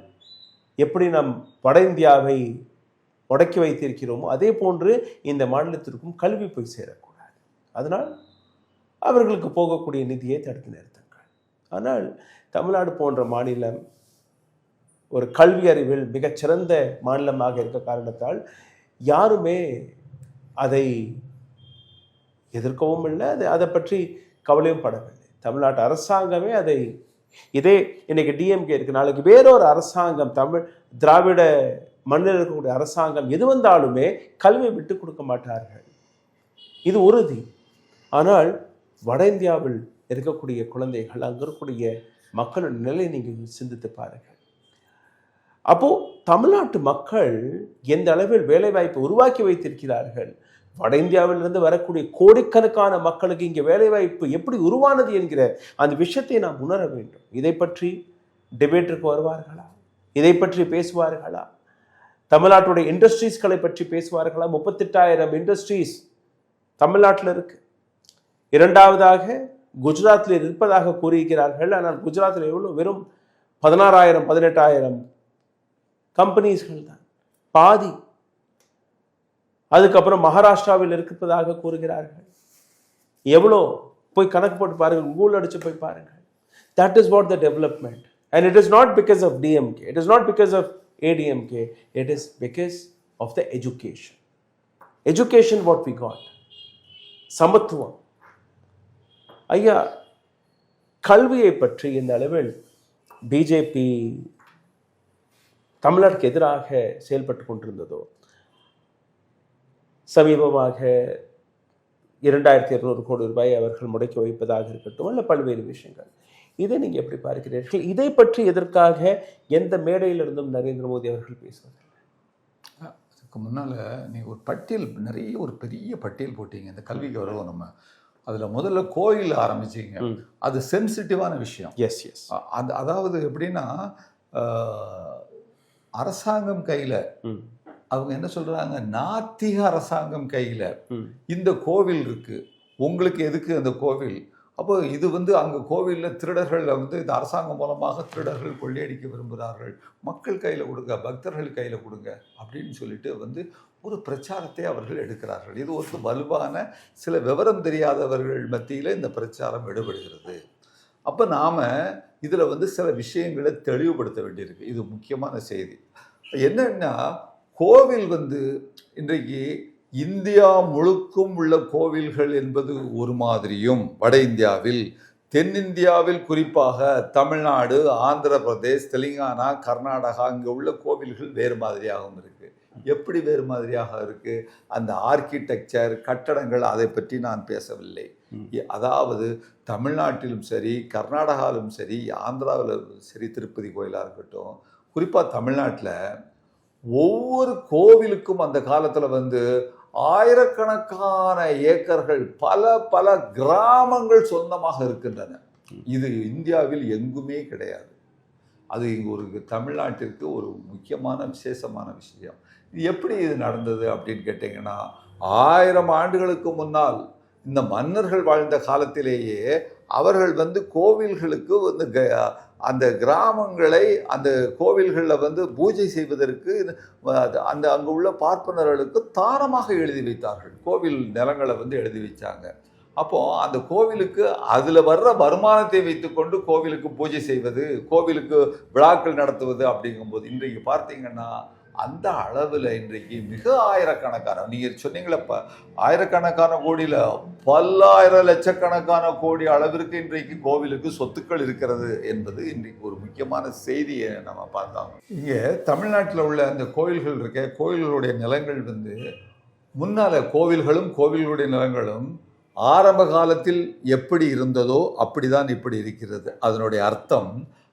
எப்படி நாம் வட இந்தியாவை முடக்கி வைத்திருக்கிறோமோ அதே போன்று இந்த மாநிலத்திற்கும் கல்வி போய் சேரக்கூடாது. அதனால் அவர்களுக்கு போகக்கூடிய நிதியை தடுத்து நிறுத்துங்கள். ஆனால் தமிழ்நாடு போன்ற மாநிலம் ஒரு கல்வி அறிவில் மிகச்சிறந்த மாநிலமாக இருக்க காரணத்தால் யாருமே அதை எதிர்க்கவும் இல்லை, அதை பற்றி கவலையும் படவில்லை. தமிழ்நாட்டு அரசாங்கமே அதை இதே இன்னைக்கு டிஎம்கே இருக்கு, நாளைக்கு வேறொரு அரசாங்கம் தமிழ் திராவிட மண்ணில் இருக்கக்கூடிய அரசாங்கம் எது வந்தாலுமே கல்வியை விட்டு கொடுக்க மாட்டார்கள், இது உறுதி. ஆனால் வட இந்தியாவில் இருக்கக்கூடிய குழந்தைகள், அங்கே இருக்கக்கூடிய மக்களோட நிலை நீங்கள் சிந்தித்து பாருங்கள். அப்போ தமிழ்நாட்டு மக்கள் எந்த அளவில் வேலைவாய்ப்பை உருவாக்கி வைத்திருக்கிறார்கள், வட இந்தியாவிலிருந்து வரக்கூடிய கோடிக்கணக்கான மக்களுக்கு இங்கே வேலைவாய்ப்பு எப்படி உருவானது என்கிற அந்த விஷயத்தை நாம் உணர வேண்டும். இதை பற்றி டிபேட்டிற்கு வருவார்களா? இதை பற்றி பேசுவார்களா? தமிழ்நாட்டுடைய இண்டஸ்ட்ரீஸ்களை பற்றி பேசுவார்களா? 38,000 இண்டஸ்ட்ரீஸ் தமிழ்நாட்டில் இருக்கு. இரண்டாவதாக குஜராத்தில் இருப்பதாக கூறுகிறார்கள். ஆனால் குஜராத்தில் எவ்வளோ? வெறும் 16,000-18,000 கம்பெனிஸ்கள் தான், பாதி. அதுக்கப்புறம் மகாராஷ்டிராவில் இருப்பதாக கூறுகிறார்கள். எவ்வளோ? போய் கணக்கு போட்டு பாருங்கள், கூகுள் அடிச்சு போய் பாருங்கள். That is what the development. And it is not because of DMK. It is not because of ADMK. It is because of the education. Education what we got. சமத்துவம். ஐயா, கல்வியை பற்றி இந்த அளவில் பிஜேபி தமிழருக்கு எதிராக செயல்பட்டு கொண்டிருந்ததோ, சமீபமாக 2,200 கோடி ரூபாய் அவர்கள் முடக்கி வைப்பதாக இருக்கட்டும், அல்ல பல்வேறு விஷயங்கள், இதை நீங்கள் எப்படி பார்க்கிறீர்கள்? இதை பற்றி எதற்காக எந்த மேடையிலிருந்தும் நரேந்திர மோடி அவர்கள் பேசுவார்கள்? அதுக்கு முன்னால் நீங்கள் ஒரு பட்டியல், நிறைய ஒரு பெரிய பட்டியல் போட்டீங்க இந்த கல்விக்கு வருவோம். நம்ம அதில் முதல்ல கோயில் ஆரம்பிச்சிங்க, அது சென்சிட்டிவான விஷயம். Yes yes. அதாவது எப்படின்னா, அரசாங்கம் கையில் அவங்க என்ன சொல்றாங்க, நாத்திக அரசாங்கம் கையில் இந்த கோவில் இருக்கு, உங்களுக்கு எதுக்கு அந்த கோவில்? அப்போ இது அங்கே கோவிலில் திருடர்கள் இந்த அரசாங்கம் மூலமாக திருடர்கள் கொள்ளையடிக்க விரும்புகிறார்கள், மக்கள் கையில் கொடுங்க, பக்தர்கள் கையில் கொடுங்க அப்படின்னு சொல்லிட்டு ஒரு பிரச்சாரத்தை அவர்கள் எடுக்கிறார்கள். இது ஒரு வலுவான சில விவரம் தெரியாதவர்கள் மத்தியில் இந்த பிரச்சாரம் எடுபடுகிறது. அப்போ நாம் இதில் சில விஷயங்களை தெளிவுபடுத்த வேண்டியிருக்கு. இது முக்கியமான செய்தி என்னன்னா, கோவில் இன்றைக்கு இந்தியா முழுக்கும் உள்ள கோவில்கள் என்பது ஒரு மாதிரியும், வட இந்தியாவில், தென்னிந்தியாவில் குறிப்பாக தமிழ்நாடு, ஆந்திர பிரதேஷ், தெலுங்கானா, கர்நாடகா இங்கே உள்ள கோவில்கள் வேறு மாதிரியாகவும் இருக்குது. எப்படி வேறு மாதிரியாக இருக்குது? அந்த ஆர்கிடெக்சர், கட்டடங்கள், அதை பற்றி நான் பேசவில்லை. அதாவது தமிழ்நாட்டிலும் சரி, கர்நாடகாவிலும் சரி, ஆந்திராவிலும் சரி, திருப்பதி கோயிலாக இருக்கட்டும், குறிப்பாக தமிழ்நாட்டில் ஒவ்வொரு கோவிலுக்கும் அந்த காலத்தில் ஆயிரக்கணக்கான ஏக்கர்கள், பல பல கிராமங்கள் சொந்தமாக இருக்கின்றன. இது இந்தியாவில் எங்குமே கிடையாது. அது இங்கே ஒரு தமிழ்நாட்டிற்கு ஒரு முக்கியமான விசேஷமான விஷயம். எப்படி இது நடந்தது அப்படின்னு கேட்டிங்கன்னா, 1000 ஆண்டுகளுக்கு முன்னால் இந்த மன்னர்கள் வாழ்ந்த காலத்திலேயே அவர்கள் வந்து கோவில்களுக்கு வந்து அந்த கிராமங்களை அந்த கோவில்களில் வந்து பூஜை செய்வதற்கு அந்த அங்கே உள்ள பார்ப்பனர்களுக்கு தானமாக எழுதி வைத்தார்கள். கோவில் நிலங்களை வந்து எழுதி வச்சாங்க. அப்போ அந்த கோவிலுக்கு அதில் வர்ற வருமானத்தை வைத்துக்கொண்டு கோவிலுக்கு பூஜை செய்வது, கோவிலுக்கு விழாக்கள் நடத்துவது அப்படிங்கும்போது இன்றைக்கு பார்த்தீங்கன்னா அந்த அளவில் இன்றைக்கு மிக ஆயிரக்கணக்கான, நீங்கள் சொன்னீங்களப்ப ஆயிரக்கணக்கான கோடியில் பல்லாயிரம் லட்சக்கணக்கான கோடி அளவிற்கு இன்றைக்கு கோவிலுக்கு சொத்துக்கள் இருக்கிறது என்பது இன்றைக்கு ஒரு முக்கியமான செய்தியை நம்ம பார்த்தோம். இங்கே தமிழ்நாட்டில் உள்ள அந்த கோவில்கள் இருக்க, கோவில்களுடைய நிலங்கள் வந்து முன்னால் கோவில்களும் கோவில்களுடைய நிலங்களும் ஆரம்ப காலத்தில் எப்படி இருந்ததோ அப்படிதான் இப்படி இருக்கிறது. அதனுடைய அர்த்தம்,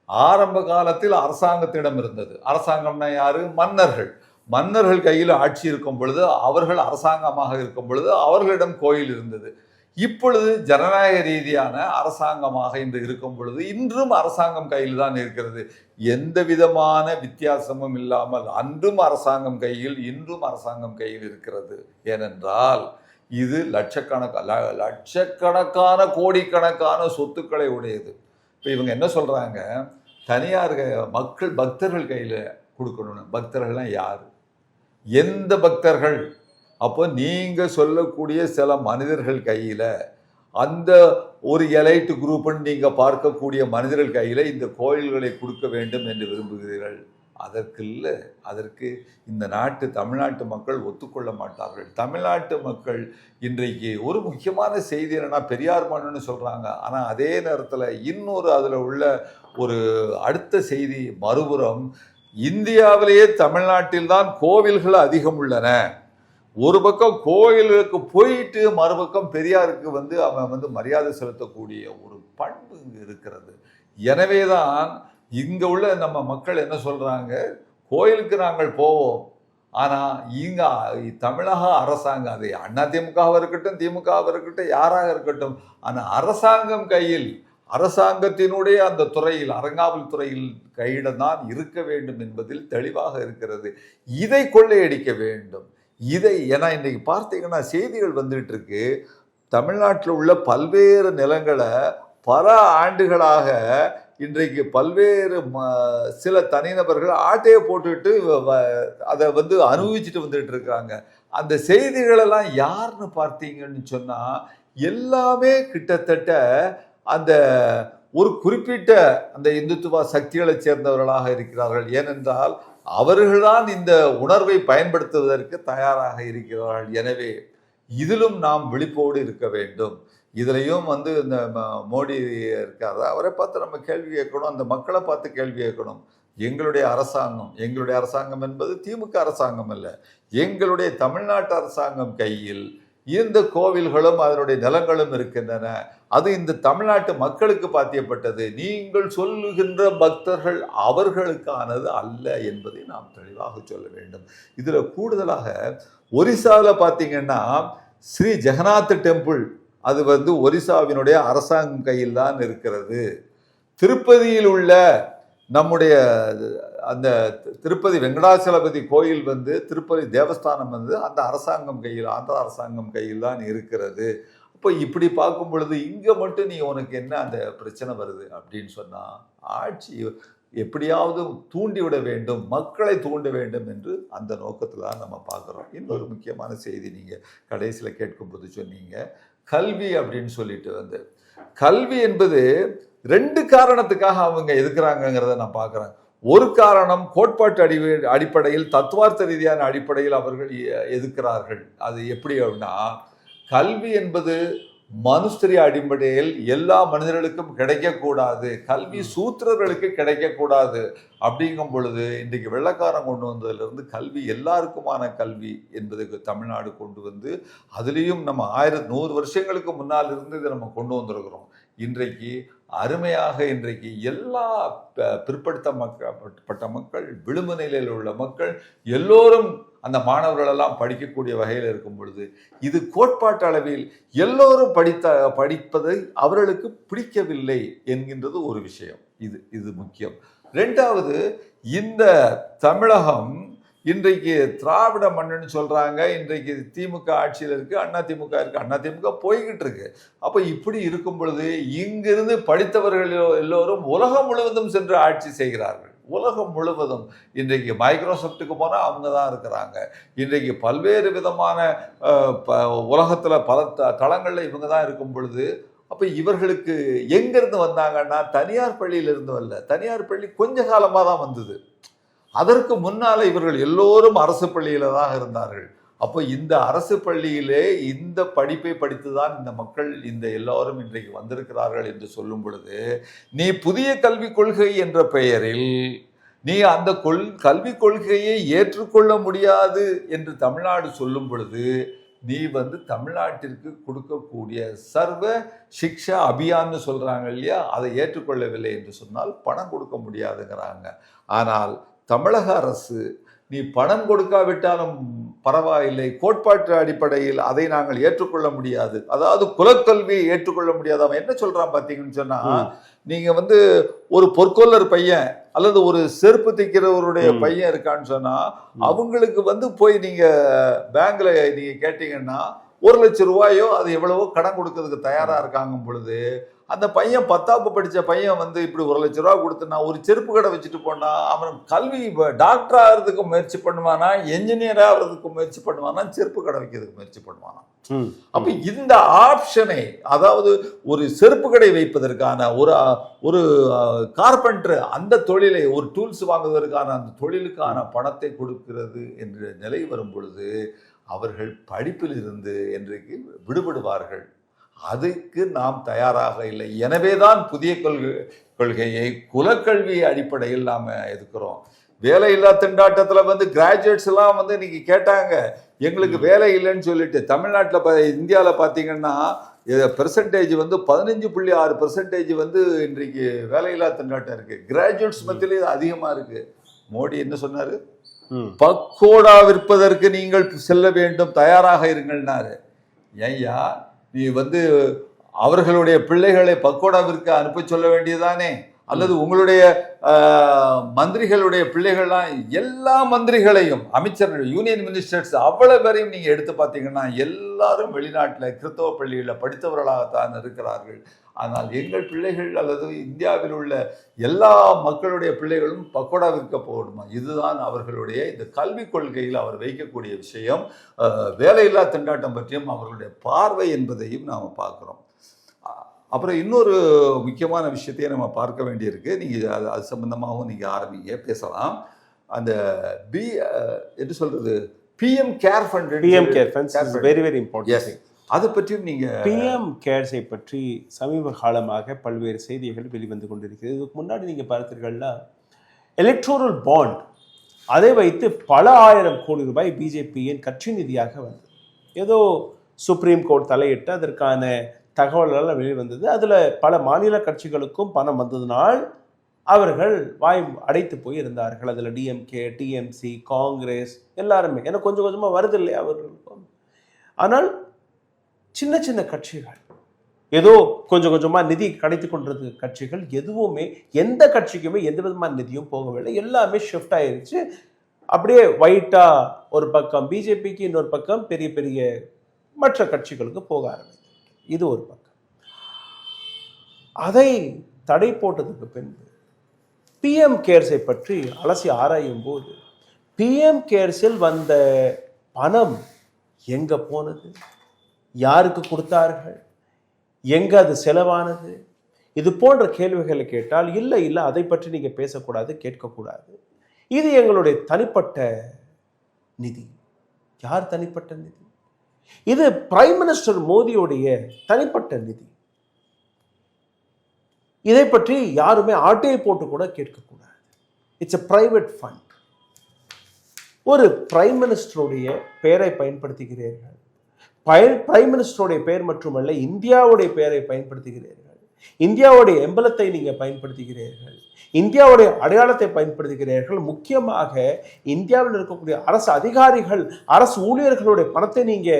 ஆரம்ப காலத்தில் அரசாங்கத்திடம் இருந்தது. அரசாங்கம்னா யாரு? மன்னர்கள். மன்னர்கள் கையில் ஆட்சி இருக்கும் பொழுது, அவர்கள் அரசாங்கமாக இருக்கும் பொழுது அவர்களிடம் கோயில் இருந்தது. இப்பொழுது ஜனநாயக ரீதியான அரசாங்கமாக இன்று இருக்கும் பொழுது இன்றும் அரசாங்கம் கையில் தான் இருக்கிறது. எந்த விதமான வித்தியாசமும் இல்லாமல் அன்றும் அரசாங்கம் கையில், இன்றும் அரசாங்கம் கையில் இருக்கிறது. ஏனென்றால் இது லட்சக்கணக்கான கோடிக்கணக்கான சொத்துக்களை உடையது. இப்போ இவங்க என்ன சொல்றாங்க, தனியார் மக்கள் பக்தர்கள் கையில் கொடுக்கணும்னு. பக்தர்கள்லாம் யார்? எந்த பக்தர்கள்? அப்போ நீங்கள் சொல்லக்கூடிய சில மனிதர்கள் கையில், அந்த ஒரு எலைட் குரூப்னு நீங்கள் பார்க்கக்கூடிய மனிதர்கள் கையில் இந்த கோயில்களை கொடுக்க வேண்டும் என்று விரும்புகிறீர்கள். அதற்கு இல்லை, அதற்கு இந்த தமிழ்நாட்டு மக்கள் ஒத்துக்கொள்ள மாட்டார்கள். தமிழ்நாட்டு மக்கள் இன்றைக்கு ஒரு முக்கியமான செய்தி என்னன்னா, பெரியார் மண்ணுன்னு சொல்கிறாங்க. ஆனால் அதே நேரத்தில் இன்னொரு அதில் உள்ள ஒரு அடுத்த செய்தி மறுபுறம், இந்தியாவிலேயே தமிழ்நாட்டில் தான் கோவில்கள் அதிகம் உள்ளன. ஒரு பக்கம் கோயிலுக்கு போயிட்டு மறுபக்கம் பெரியாருக்கு வந்து அவன் வந்து மரியாதை செலுத்தக்கூடிய ஒரு பண்பு இங்கு இருக்கிறது. எனவே தான் இங்கே உள்ள நம்ம மக்கள் என்ன சொல்கிறாங்க, கோயிலுக்கு நாங்கள் போவோம், ஆனால் இங்கே தமிழக அரசாங்கம், அது அதிமுகவாக இருக்கட்டும், திமுகவாக இருக்கட்டும், யாராக இருக்கட்டும், ஆனால் அரசாங்கம் கையில், அரசாங்கத்தினுடைய அந்த துறையில், அறங்காவல் துறையில் கையிடம் தான் இருக்க வேண்டும் என்பதில் தெளிவாக இருக்கிறது. இதை கொள்ளையடிக்க வேண்டும். ஏன்னா இன்றைக்கு பார்த்தீங்கன்னா செய்திகள் வந்துட்டு இருக்கு, தமிழ்நாட்டில் உள்ள பல்வேறு நிலங்களை பல ஆண்டுகளாக இன்றைக்கு பல்வேறு சில தனிநபர்கள் ஆட்டையை போட்டுட்டு அதை வந்து அனுபவிச்சுட்டு வந்துட்டு இருக்கிறாங்க. அந்த செய்திகளெல்லாம் யாருன்னு பார்த்தீங்கன்னு சொன்னால் எல்லாமே கிட்டத்தட்ட அந்த ஒரு குறிப்பிட்ட அந்த இந்துத்துவ சக்திகளை சேர்ந்தவர்களாக இருக்கிறார்கள். ஏனென்றால் அவர்கள்தான் இந்த உணர்வை பயன்படுத்துவதற்கு தயாராக இருக்கிறார்கள். எனவே இதிலும் நாம் விழிப்போடு இருக்க வேண்டும். இதுலையும் வந்து இந்த மோடி இருக்காரு, அவரை பார்த்து நம்ம கேள்வி கேட்கணும், அந்த மக்களை பார்த்து கேள்வி கேட்கணும். எங்களுடைய அரசாங்கம் என்பது திமுக அரசாங்கம் அல்ல, எங்களுடைய தமிழ்நாட்டு அரசாங்கம் கையில் இந்த கோவில்களும் அதனுடைய நிலங்களும் இருக்கின்றன. அது இந்த தமிழ்நாட்டு மக்களுக்கு பாத்தியப்பட்டது. நீங்கள் சொல்லுகின்ற பக்தர்கள் அவர்களுக்கானது அல்ல என்பதை நாம் தெளிவாக சொல்ல வேண்டும். இதுல கூடுதலாக ஒரிசாவில் பார்த்தீங்கன்னா ஸ்ரீ ஜெகநாத் டெம்பிள், அது வந்து ஒரிசாவினுடைய அரசாங்கம் கையில் தான் இருக்கிறது. திருப்பதியில் உள்ள நம்முடைய அந்த திருப்பதி வெங்கடாச்சலபதி கோயில் வந்து, திருப்பதி தேவஸ்தானம் வந்து அந்த அரசாங்கம் கையில், ஆந்திர அரசாங்கம் கையில் தான் இருக்கிறது. அப்போ இப்படி பார்க்கும் பொழுது இங்கே மட்டும் நீ உனக்கு என்ன அந்த பிரச்சனை வருது அப்படின்னு சொன்னால், ஆட்சி எப்படியாவது தூண்டிவிட வேண்டும், மக்களை தூண்ட வேண்டும் என்று அந்த நோக்கத்தில் தான் நம்ம பார்க்குறோம். இன்னொரு முக்கியமான செய்தி நீங்கள் கடைசியில் கேட்கும்போது சொன்னீங்க, கல்வி அப்படின்னு சொல்லிட்டு வந்து, கல்வி என்பது 2 காரணத்துக்காக அவங்க எதுக்குறாங்கிறத நான் பார்க்குறேன். ஒரு காரணம் கோட்பாட்டு அடிப்படையில், தத்துவார்த்த ரீதியான அடிப்படையில் அவர்கள் எதுக்கிறார்கள். அது எப்படி அப்படின்னா, கல்வி என்பது மனுஸ்திரிய அடிப்படையில் எல்லா மனிதர்களுக்கும் கிடைக்கக்கூடாது, கல்வி சூத்திரர்களுக்கு கிடைக்கக்கூடாது. அப்படிங்கும் பொழுது இன்றைக்கு வெள்ளக்காரன் கொண்டு வந்ததிலிருந்து கல்வி எல்லாருக்குமான கல்வி என்பதுக்கு தமிழ்நாடு கொண்டு வந்து, அதுலேயும் நம்ம 100 வருஷங்களுக்கு முன்னால் இருந்து இதை நம்ம கொண்டு வந்திருக்கிறோம். இன்றைக்கு அருமையாக இன்றைக்கு எல்லா பிற்படுத்தப்பட்ட மக்கள், விளிம்பு நிலையில் உள்ள மக்கள் எல்லோரும் அந்த மாணவர்களெல்லாம் படிக்கக்கூடிய வகையில் இருக்கும் பொழுது, இது கோட்பாட்டு அளவில் எல்லோரும் படிப்பதை அவர்களுக்கு பிடிக்கவில்லை என்கின்றது ஒரு விஷயம். இது முக்கியம். 2வது, இந்த தமிழகம் இன்றைக்கு திராவிட மண்ணுன்னு சொல்றாங்க. இன்றைக்கு திமுக ஆட்சியில் இருக்கு, அண்ணா திமுக இருக்கு, அண்ணா திமுக போய்கிட்டு இருக்கு. அப்ப இப்படி இருக்கும் பொழுது இங்கிருந்து படித்தவர்கள் எல்லோரும் உலகம் முழுவதும் சென்று ஆட்சி செய்கிறார்கள். உலகம் முழுவதும் இன்றைக்கு மைக்ரோசாஃப்ட்டுக்கு போனால் அவங்க தான் இருக்கிறாங்க. இன்றைக்கு பல்வேறு விதமான உலகத்தில் பல தளங்களில் இவங்க தான் இருக்கும் பொழுது, அப்போ இவர்களுக்கு எங்கேருந்து வந்தாங்கன்னா தனியார் பள்ளியிலிருந்து வரல. தனியார் பள்ளி கொஞ்ச காலமாக தான் வந்தது. அதற்கு முன்னால் இவர்கள் எல்லோரும் அரசு பள்ளியில் தான் இருந்தார்கள். அப்போ இந்த அரசு பள்ளியிலே இந்த படிப்பை படித்துதான் இந்த மக்கள் இந்த எல்லோரும் இன்றைக்கு வந்திருக்கிறார்கள் என்று சொல்லும் பொழுது, நீ புதிய கல்விக் கொள்கை என்ற பெயரில் நீ அந்த கல்விக் கொள்கையை ஏற்றுக்கொள்ள முடியாது என்று தமிழ்நாடு சொல்லும் பொழுது, நீ தமிழ்நாட்டிற்கு கொடுக்கக்கூடிய சர்வ சிக்ஷா அபியான்னு சொல்றாங்க இல்லையா, அதை ஏற்றுக்கொள்ளவில்லை என்று சொன்னால் பணம் கொடுக்க முடியாதுங்கிறாங்க. ஆனால் தமிழக அரசு நீ பணம் கொடுக்காவிட்டாலும் பரவாயில்லை, கோட்பாட்டு அடிப்படையில் அதை நாங்கள் ஏற்றுக்கொள்ள முடியாது, அதாவது குலக்கல்வியை ஏற்றுக்கொள்ள முடியாது. அவன் என்ன சொல்றான் பார்த்தீங்கன்னு சொன்னா, நீங்க ஒரு பொற்கொல்லர் பையன் அல்லது ஒரு செருப்பு தைக்கிறவருடைய பையன் இருக்கான்னு சொன்னா, அவங்களுக்கு போய் நீங்க பேங்க்ல நீங்க கேட்டீங்கன்னா 1 லட்சம் ரூபாயோ அது எவ்வளவோ கடன் கொடுக்கறதுக்கு தயாரா இருக்காங்க பொழுது, அந்த பையன் 10ஆம் படிச்ச பையன் இப்படி 1 லட்சம் ரூபா கொடுத்துனா ஒரு செருப்பு கடை வச்சுட்டு போனா, அவன் கல்வி டாக்டர் ஆகிறதுக்கு முயற்சி பண்ணுவானா, என்ஜினியர் ஆகிறதுக்கு முயற்சி பண்ணுவானா, செருப்பு கடை வைக்கிறதுக்கு முயற்சி பண்ணுவானா? அப்ப இந்த ஆப்ஷனை, அதாவது ஒரு செருப்பு கடை வைப்பதற்கான ஒரு கார்பெண்டர் அந்த தொழிலை, ஒரு டூல்ஸ் வாங்குவதற்கான அந்த தொழிலுக்கான பணத்தை கொடுக்கிறது என்ற நிலை வரும் பொழுது அவர்கள் படிப்பில் இருந்து இன்றைக்கு விடுபடுவார்கள். அதுக்கு நாம் தயாராக இல்லை. எனவேதான் புதிய கொள்கையை குலக்கல்வி அடிப்படையில் நாம் எதுக்குறோம். வேலையில்லா திண்டாட்டத்தில் கிராஜுவேட்ஸ் எல்லாம் நீங்க கேட்டாங்க, எங்களுக்கு வேலை இல்லைன்னு சொல்லிட்டு. தமிழ்நாட்டில் இந்தியாவில் பார்த்தீங்கன்னா பெர்சன்டேஜ் 15.6% இன்றைக்கு வேலையில்லா திண்டாட்டம் இருக்கு. கிராஜுவேட்ஸ் மத்தியில இது அதிகமா இருக்கு. மோடி என்ன சொன்னாரு? பக்கோடா விற்பதற்கு நீங்கள் செல்ல வேண்டும், தயாராக இருங்கள்னாரு. ஐயா, நீ அவர்களுடைய பிள்ளைகளை பக்கோடா விற்க அனுப்ப சொல்ல வேண்டியதானே? அல்லது உங்களுடைய மந்திரிகளுடைய பிள்ளைகள்லாம், எல்லா மந்திரிகளையும், அமைச்சர்கள், யூனியன் மினிஸ்டர்ஸ் அவ்வளவு பேரையும் நீங்க எடுத்து பார்த்தீங்கன்னா எல்லாரும் வெளிநாட்டில் கிறிஸ்தவ பள்ளிகளில் படித்தவர்களாகத்தான் இருக்கிறார்கள். ஆனால் எங்கள் பிள்ளைகள் அல்லது இந்தியாவில் உள்ள எல்லா மக்களுடைய பிள்ளைகளும் பக்கோடா விற்க போகணுமா? இதுதான் அவர்களுடைய இந்த கல்விக் கொள்கையில் அவர் வைக்கக்கூடிய விஷயம். வேலையில்லா திண்டாட்டம் பற்றியும் அவர்களுடைய பார்வை என்பதையும் நாம் பார்க்குறோம். அப்புறம் இன்னொரு முக்கியமான விஷயத்தையே நம்ம பார்க்க வேண்டியிருக்கு. நீங்கள் அது சம்பந்தமாகவும் நீங்கள் ஆரம்பிங்க, பேசலாம். அந்த என்ன சொல்றது, PM care fund, very very important. அதை பற்றியும் நீங்கள், பிஎம் கேர்ஸை பற்றி சமீப காலமாக பல்வேறு செய்திகள் வெளிவந்து கொண்டிருக்கிறது. இதுக்கு முன்னாடி நீங்கள் பார்த்தீர்கள்னா எலக்ட்ரோரல் பாண்ட், அதை வைத்து பல ஆயிரம் கோடி ரூபாய் பிஜேபியின் கட்சி நிதியாக வந்தது. ஏதோ சுப்ரீம் கோர்ட் தலையிட்டு அதற்கான தகவல்கள் வெளிவந்தது. அதில் பல மாநில கட்சிகளுக்கும் பணம் வந்ததினால் அவர்கள் வாய் அடைத்து போய் இருந்தார்கள். அதில் டிஎம்கே, டிஎம்சி, காங்கிரஸ் எல்லாருமே, ஏன்னா கொஞ்சம் கொஞ்சமாக வருது இல்லையா அவர்களுக்கும். ஆனால் சின்ன சின்ன கட்சிகள், ஏதோ கொஞ்சம் கொஞ்சமாக நிதி கிடைத்து கொண்டிருந்த கட்சிகள் எதுவுமே, எந்த கட்சிக்குமே எந்த விதமான நிதியும் போகவில்லை. எல்லாமே ஷிஃப்ட் ஆயிருச்சு. அப்படியே ஒயிட்டா ஒரு பக்கம் பிஜேபிக்கு, இன்னொரு பக்கம் பெரிய பெரிய மற்ற கட்சிகளுக்கு போக ஆரம்பிச்சு. இது ஒரு பக்கம். அதை தடை போட்டதுக்கு பின்பு பிஎம் கேர்ஸை பற்றி அலசி ஆராயும் போது, பிஎம் கேர்ஸில் வந்த பணம் எங்க போனது, யாருக்கு கொடுத்தார்கள், எங்க அது செலவானது, இது போன்ற கேள்விகளை கேட்டால் இல்லை இல்லை அதை பற்றி நீங்க பேசக்கூடாது, கேட்கக்கூடாது, இது எங்களுடைய தனிப்பட்ட நிதி. யார் தனிப்பட்ட நிதி? இது பிரைம் மினிஸ்டர் மோடியுடைய தனிப்பட்ட நிதி. இதை பற்றி யாருமே ஆட்டையை போட்டு கூட கேட்கக்கூடாது. It's a private fund. ஒரு பிரைம் மினிஸ்டருடைய பெயரை பயன்படுத்துகிறீர்கள். பிரைம் மினிஸ்டருடைய பெயர் மட்டுமல்ல, இந்தியாவுடைய பெயரை பயன்படுத்துகிறீர்கள். இந்தியாவுடைய எம்பலத்தை நீங்க பயன்படுத்துகிறீர்கள். இந்தியாவுடைய அடையாளத்தை பயன்படுத்துகிறீர்கள். முக்கியமாக இந்தியாவில் இருக்கக்கூடிய அரசு அதிகாரிகள், அரசு ஊழியர்களுடைய பணத்தை நீங்க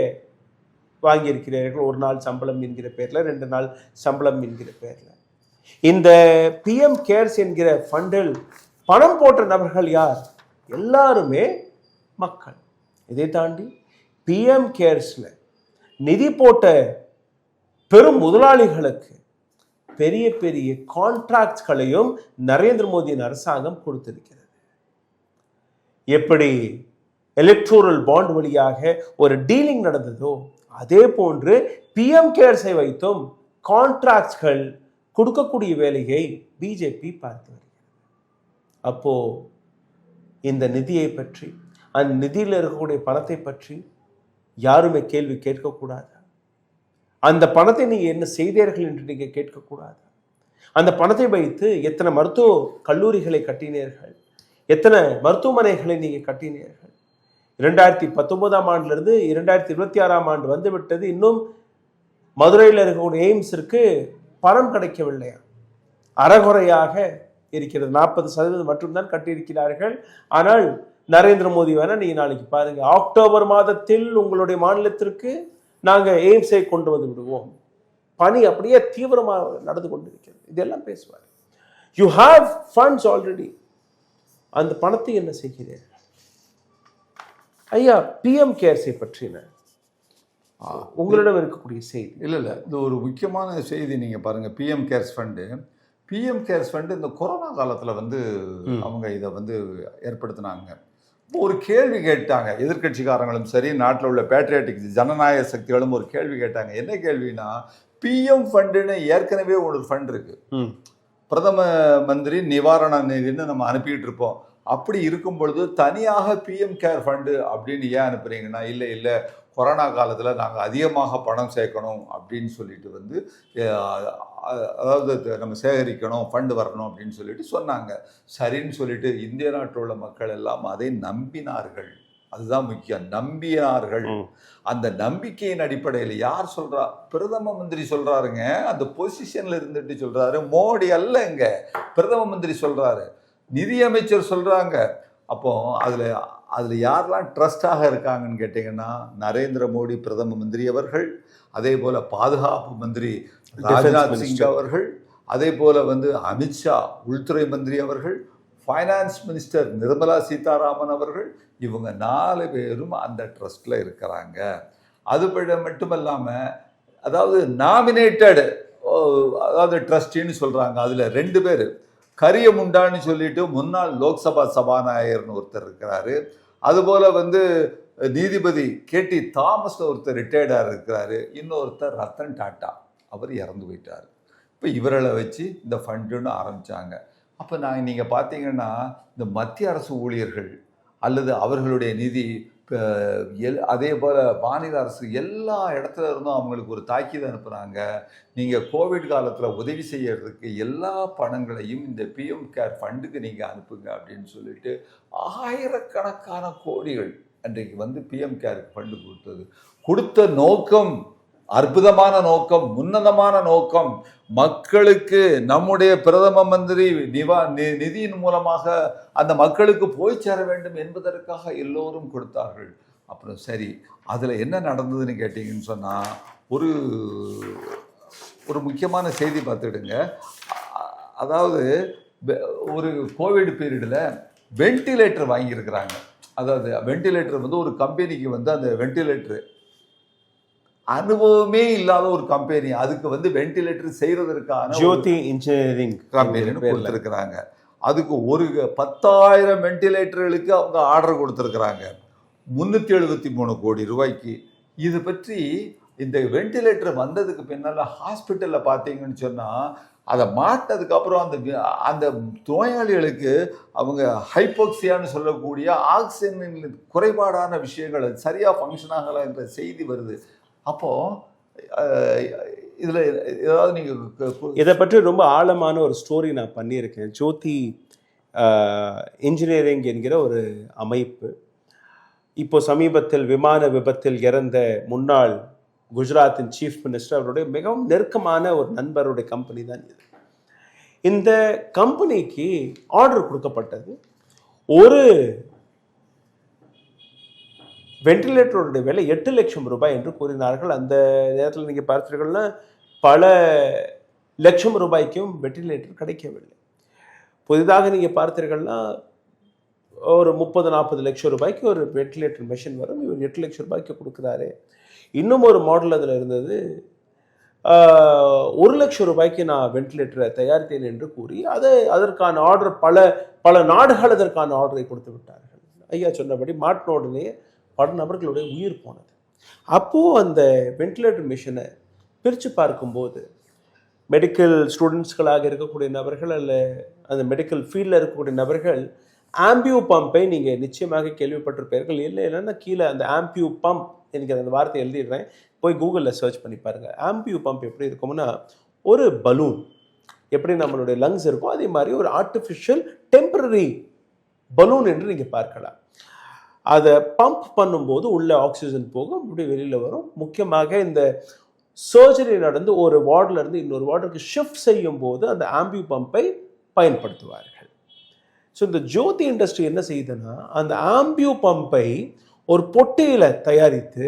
வாங்கியிருக்கிறீர்கள். ஒரு நாள் சம்பளம் என்கிற பேர்ல, 2 நாள் சம்பளம் என்கிற பேர்ல. இந்த பிஎம் கேர்ஸ் என்கிற ஃபண்டில் பணம் போட்ட நபர்கள் யார்? எல்லாருமே மக்கள். இதை தாண்டி பிஎம் கேர்ஸ்ல நிதி போட்ட பெரும் முதலாளிகளுக்கு பெரிய பெரிய கான்ட்ராக்ட்களையும் நரேந்திர மோடியின் அரசாங்கம் கொடுத்திருக்கிறது. எப்படி எலக்ட்ரோரல் பாண்ட் வழியாக ஒரு டீலிங் நடந்ததோ அதே போன்று பிஎம் கேர்ஸை வைத்தும் கான்ட்ராக்ட்கள் கொடுக்கக்கூடிய வேலையை பிஜேபி பார்த்து வருகிறது. அப்போ இந்த நிதியை பற்றி, அந்த நிதியில் இருக்கக்கூடிய பணத்தை பற்றி யாருமே கேள்வி கேட்கக்கூடாது. அந்த பணத்தை நீங்க என்ன செய்தீர்கள் என்று நீங்க கேட்கக்கூடாது. அந்த பணத்தை வைத்து எத்தனை மருத்துவ கல்லூரிகளை கட்டினீர்கள், எத்தனை மருத்துவமனைகளை நீங்க கட்டினீர்கள். 2019ஆம் ஆண்டிலிருந்து 2026ஆம் ஆண்டு வந்து விட்டது. இன்னும் மதுரையில் இருக்கக்கூடிய எய்ம்ஸிற்கு பணம் கிடைக்கவில்லையா? அறகுறையாக இருக்கிறது. 40% மட்டும்தான் கட்டியிருக்கிறார்கள். ஆனால் நரேந்திர மோடி வேணா நீங்க நாளைக்கு பாருங்க, அக்டோபர் மாதத்தில் உங்களுடைய மாநிலத்திற்கு நாங்க எய்ம்ஸை கொண்டு வந்து விடுவோம். பணி அப்படியே தீவிரமாக நடந்து கொண்டிருக்கிறது. இதெல்லாம் பேசுவார். You have funds already. அந்த பணத்தை என்ன செய்கிறீர்கள்? ஐயா, பிஎம் கேர்ஸை பற்றின உங்களிடம் இருக்கக்கூடிய செய்தி. இல்லை இது ஒரு முக்கியமான செய்தி. நீங்கள் பாருங்கள், பிஎம் கேர்ஸ் ஃபண்டு இந்த கொரோனா காலத்தில் வந்து அவங்க இதை வந்து ஏற்படுத்தினாங்க. ஒரு கேள்வி கேட்டாங்க, எதிர்கட்சிக்காரங்களும் சரி, நாட்டில் உள்ள பேட்ரியாட்டிக் ஜனநாயக சக்திகளும் ஒரு கேள்வி கேட்டாங்க. என்ன கேள்வினா, பிஎம் ஃபண்டுன்னு ஏற்கனவே ஒரு ஃபண்ட் இருக்கு, பிரதம மந்திரி நிவாரண நிதின்னு நம்ம அனுப்பிட்டு இருப்போம். அப்படி இருக்கும் பொழுது தனியாக பிஎம் கேர் ஃபண்டு அப்படின்னு ஏன் அனுப்புறீங்கன்னா, இல்லை கொரோனா காலத்தில் நாங்கள் அதிகமாக பணம் சேர்க்கணும் அப்படின்னு சொல்லிட்டு வந்து, அதாவது நம்ம சேகரிக்கணும், ஃபண்டு வரணும் அப்படின்னு சொல்லிட்டு சொன்னாங்க. சரின்னு சொல்லிட்டு இந்திய நாட்டில் உள்ள மக்கள் எல்லாம் அதை நம்பினார்கள். அதுதான் முக்கியம், நம்பினார்கள். அந்த நம்பிக்கையின் அடிப்படையில் யார் சொல்றா? பிரதம மந்திரி சொல்றாருங்க. அந்த பொசிஷன்ல இருந்துட்டு சொல்றாரு. மோடி அல்லங்க, பிரதம மந்திரி சொல்றாரு, நிதியமைச்சர் சொல்றாங்க. அப்போ அதுல யாரெல்லாம் ட்ரஸ்டாக இருக்காங்கன்னு கேட்டீங்கன்னா, நரேந்திர மோடி பிரதம மந்திரி அவர்கள், அதே போல பாதுகாப்பு மந்திரி ராஜ்நாத் சிங் அவர்கள், அதே போல வந்து அமித்ஷா உள்துறை மந்திரி அவர்கள், ஃபைனான்ஸ் மினிஸ்டர் நிர்மலா சீதாராமன் அவர்கள், இவங்க 4 பேரும் அந்த ட்ரஸ்ட்ல இருக்கிறாங்க. அது மட்டுமல்லாமல், அதாவது நாமினேட்டட், அதாவது ட்ரஸ்டின்னு சொல்றாங்க. அதுல 2 பேர், கரியமுண்டான்னு சொல்லிட்டு முன்னாள் லோக்சபா சபாநாயகர்னு ஒருத்தர் இருக்கிறாரு. அதுபோல வந்து நீதிபதி கேடி தாமஸ் ஒருத்தர் ரிட்டையர்டாக இருக்கிறாரு. இன்னொருத்தர் ரத்தன் டாட்டா, அவர் இறந்து போயிட்டார். இப்போ இவர்களை வச்சு இந்த ஃபண்டுன்னு ஆரம்பித்தாங்க. அப்போ நீங்கள் பார்த்தீங்கன்னா, இந்த மத்திய அரசு ஊழியர்கள் அல்லது அவர்களுடைய நிதி, அதே போல் மாநில அரசு எல்லா இடத்துல இருந்தும் அவங்களுக்கு ஒரு தாக்கீது அனுப்புகிறாங்க. நீங்கள் கோவிட் காலத்தில் உதவி செய்யறதுக்கு எல்லா பணங்களையும் இந்த பிஎம் கேர் ஃபண்டுக்கு நீங்கள் அனுப்புங்க அப்படின்னு சொல்லிட்டு ஆயிரக்கணக்கான கோடிகள் அன்றைக்கு வந்து பிஎம் கேர் ஃபண்டு கொடுத்த நோக்கம் அற்புதமான நோக்கம், உன்னதமான நோக்கம். மக்களுக்கு நம்முடைய பிரதம மந்திரி நிதியின் மூலமாக அந்த மக்களுக்கு போய் சேர வேண்டும் என்பதற்காக எல்லோரும் கொடுத்தார்கள். அப்புறம் சரி, அதில் என்ன நடந்ததுன்னு கேட்டிங்கன்னு சொன்னால், ஒரு முக்கியமான செய்தி பார்த்துடுங்க. அதாவது ஒரு கோவிட் பீரியடில் வென்டிலேட்டர் வாங்கியிருக்கிறாங்க. அதாவது வென்டிலேட்டர் வந்து ஒரு கம்பெனிக்கு வந்து அந்த வென்டிலேட்டரு அனுபவமே இல்லாத ஒரு கம்பெனி, அதுக்கு வந்து வென்டிலேட்டர் செய்யறதற்கான ஜோதி இன்ஜினியரிங் கம்பெனின்னு கொடுத்துருக்குறாங்க. அதுக்கு ஒரு 10,000 வென்டிலேட்டர்களுக்கு அவங்க ஆர்டர் கொடுத்துருக்குறாங்க, 373 கோடி ரூபாய்க்கு. இது பற்றி இந்த வென்டிலேட்டர் வந்ததுக்கு பின்னால் ஹாஸ்பிட்டலில் பார்த்தீங்கன்னு சொன்னால், அதை மாட்டினதுக்கப்புறம் அந்த நோயாளிகளுக்கு அவங்க ஹைப்போக்சியான்னு சொல்லக்கூடிய ஆக்சிஜன் குறைபாடான விஷயங்கள் சரியாக ஃபங்க்ஷன் ஆகலை என்ற செய்தி வருது. அப்போது இதில் ஏதாவது நீங்கள் இதை பற்றி ரொம்ப ஆழமான ஒரு ஸ்டோரி நான் பண்ணியிருக்கேன். ஜோதி இன்ஜினியரிங் என்கிற ஒரு அமைப்பு இப்போ சமீபத்தில் விமான விபத்தில் இறந்த முன்னாள் குஜராத்தின் சீஃப் மினிஸ்டர் அவருடைய மிகவும் நெருக்கமான ஒரு நண்பருடைய கம்பெனி தான் இது. இந்த கம்பெனிக்கு ஆர்டர் கொடுக்கப்பட்டது. ஒரு வென்டிலேட்டருடைய விலை 8 லட்சம் ரூபாய் என்று கூறினார்கள். அந்த நேரத்தில் நீங்கள் பார்த்தீர்கள்னா பல லட்சம் ரூபாய்க்கும் வென்டிலேட்டர் கிடைக்கவில்லை. புதிதாக நீங்கள் பார்த்தீர்கள்னா ஒரு 30-40 லட்சம் ரூபாய்க்கு ஒரு வென்டிலேட்டர் மெஷின் வரும், இவர் 8 லட்சம் ரூபாய்க்கு கொடுக்குறாரு. இன்னும் ஒரு மாடல் அதில் இருந்தது, 1 லட்சம் ரூபாய்க்கு நான் வென்டிலேட்டரை தயாரித்தேன் என்று கூறி அதற்கான ஆர்டர் பல நாடுகள் அதற்கான ஆர்டரை கொடுத்து விட்டார்கள். ஐயா சொன்னபடி மாட்டின உடனே பல நபர்களுடைய உயிர் போனது. அப்போது அந்த வென்டிலேட்டர் மிஷினை பிரித்து பார்க்கும்போது மெடிக்கல் ஸ்டூடெண்ட்ஸ்களாக இருக்கக்கூடிய நபர்கள் அல்ல அந்த மெடிக்கல் ஃபீல்டில் இருக்கக்கூடிய நபர்கள் ஆம்பியூ பம்பை நீங்கள் நிச்சயமாக கேள்விப்பட்டிருப்பீர்கள். இல்லைன்னா கீழே அந்த ஆம்பியூ பம்ப் எனக்கு அந்த வார்த்தை எழுதிடுறேன், போய் கூகுளில் சர்ச் பண்ணி பாருங்கள். ஆம்பியூ பம்ப் எப்படி இருக்கும்னா, ஒரு பலூன் எப்படி நம்மளுடைய லங்ஸ் இருக்கும் அதே மாதிரி ஒரு ஆர்டிஃபிஷியல் டெம்பரரி பலூன் என்று நீங்கள் பார்க்கலாம். அதை பம்ப் பண்ணும்போது உள்ள ஆக்சிஜன் போகும், இப்படி வெளியில் வரும். முக்கியமாக இந்த சர்ஜரி நடந்து ஒரு வார்டில் இருந்து இன்னொரு வார்டுக்கு ஷிஃப்ட் செய்யும் போது அந்த ஆம்பியூ பம்பை பயன்படுத்துவார்கள். ஸோ இந்த ஜோதி இண்டஸ்ட்ரி என்ன செய்யுதுன்னா, அந்த ஆம்பியூ பம்பை ஒரு பொட்டியில் தயாரித்து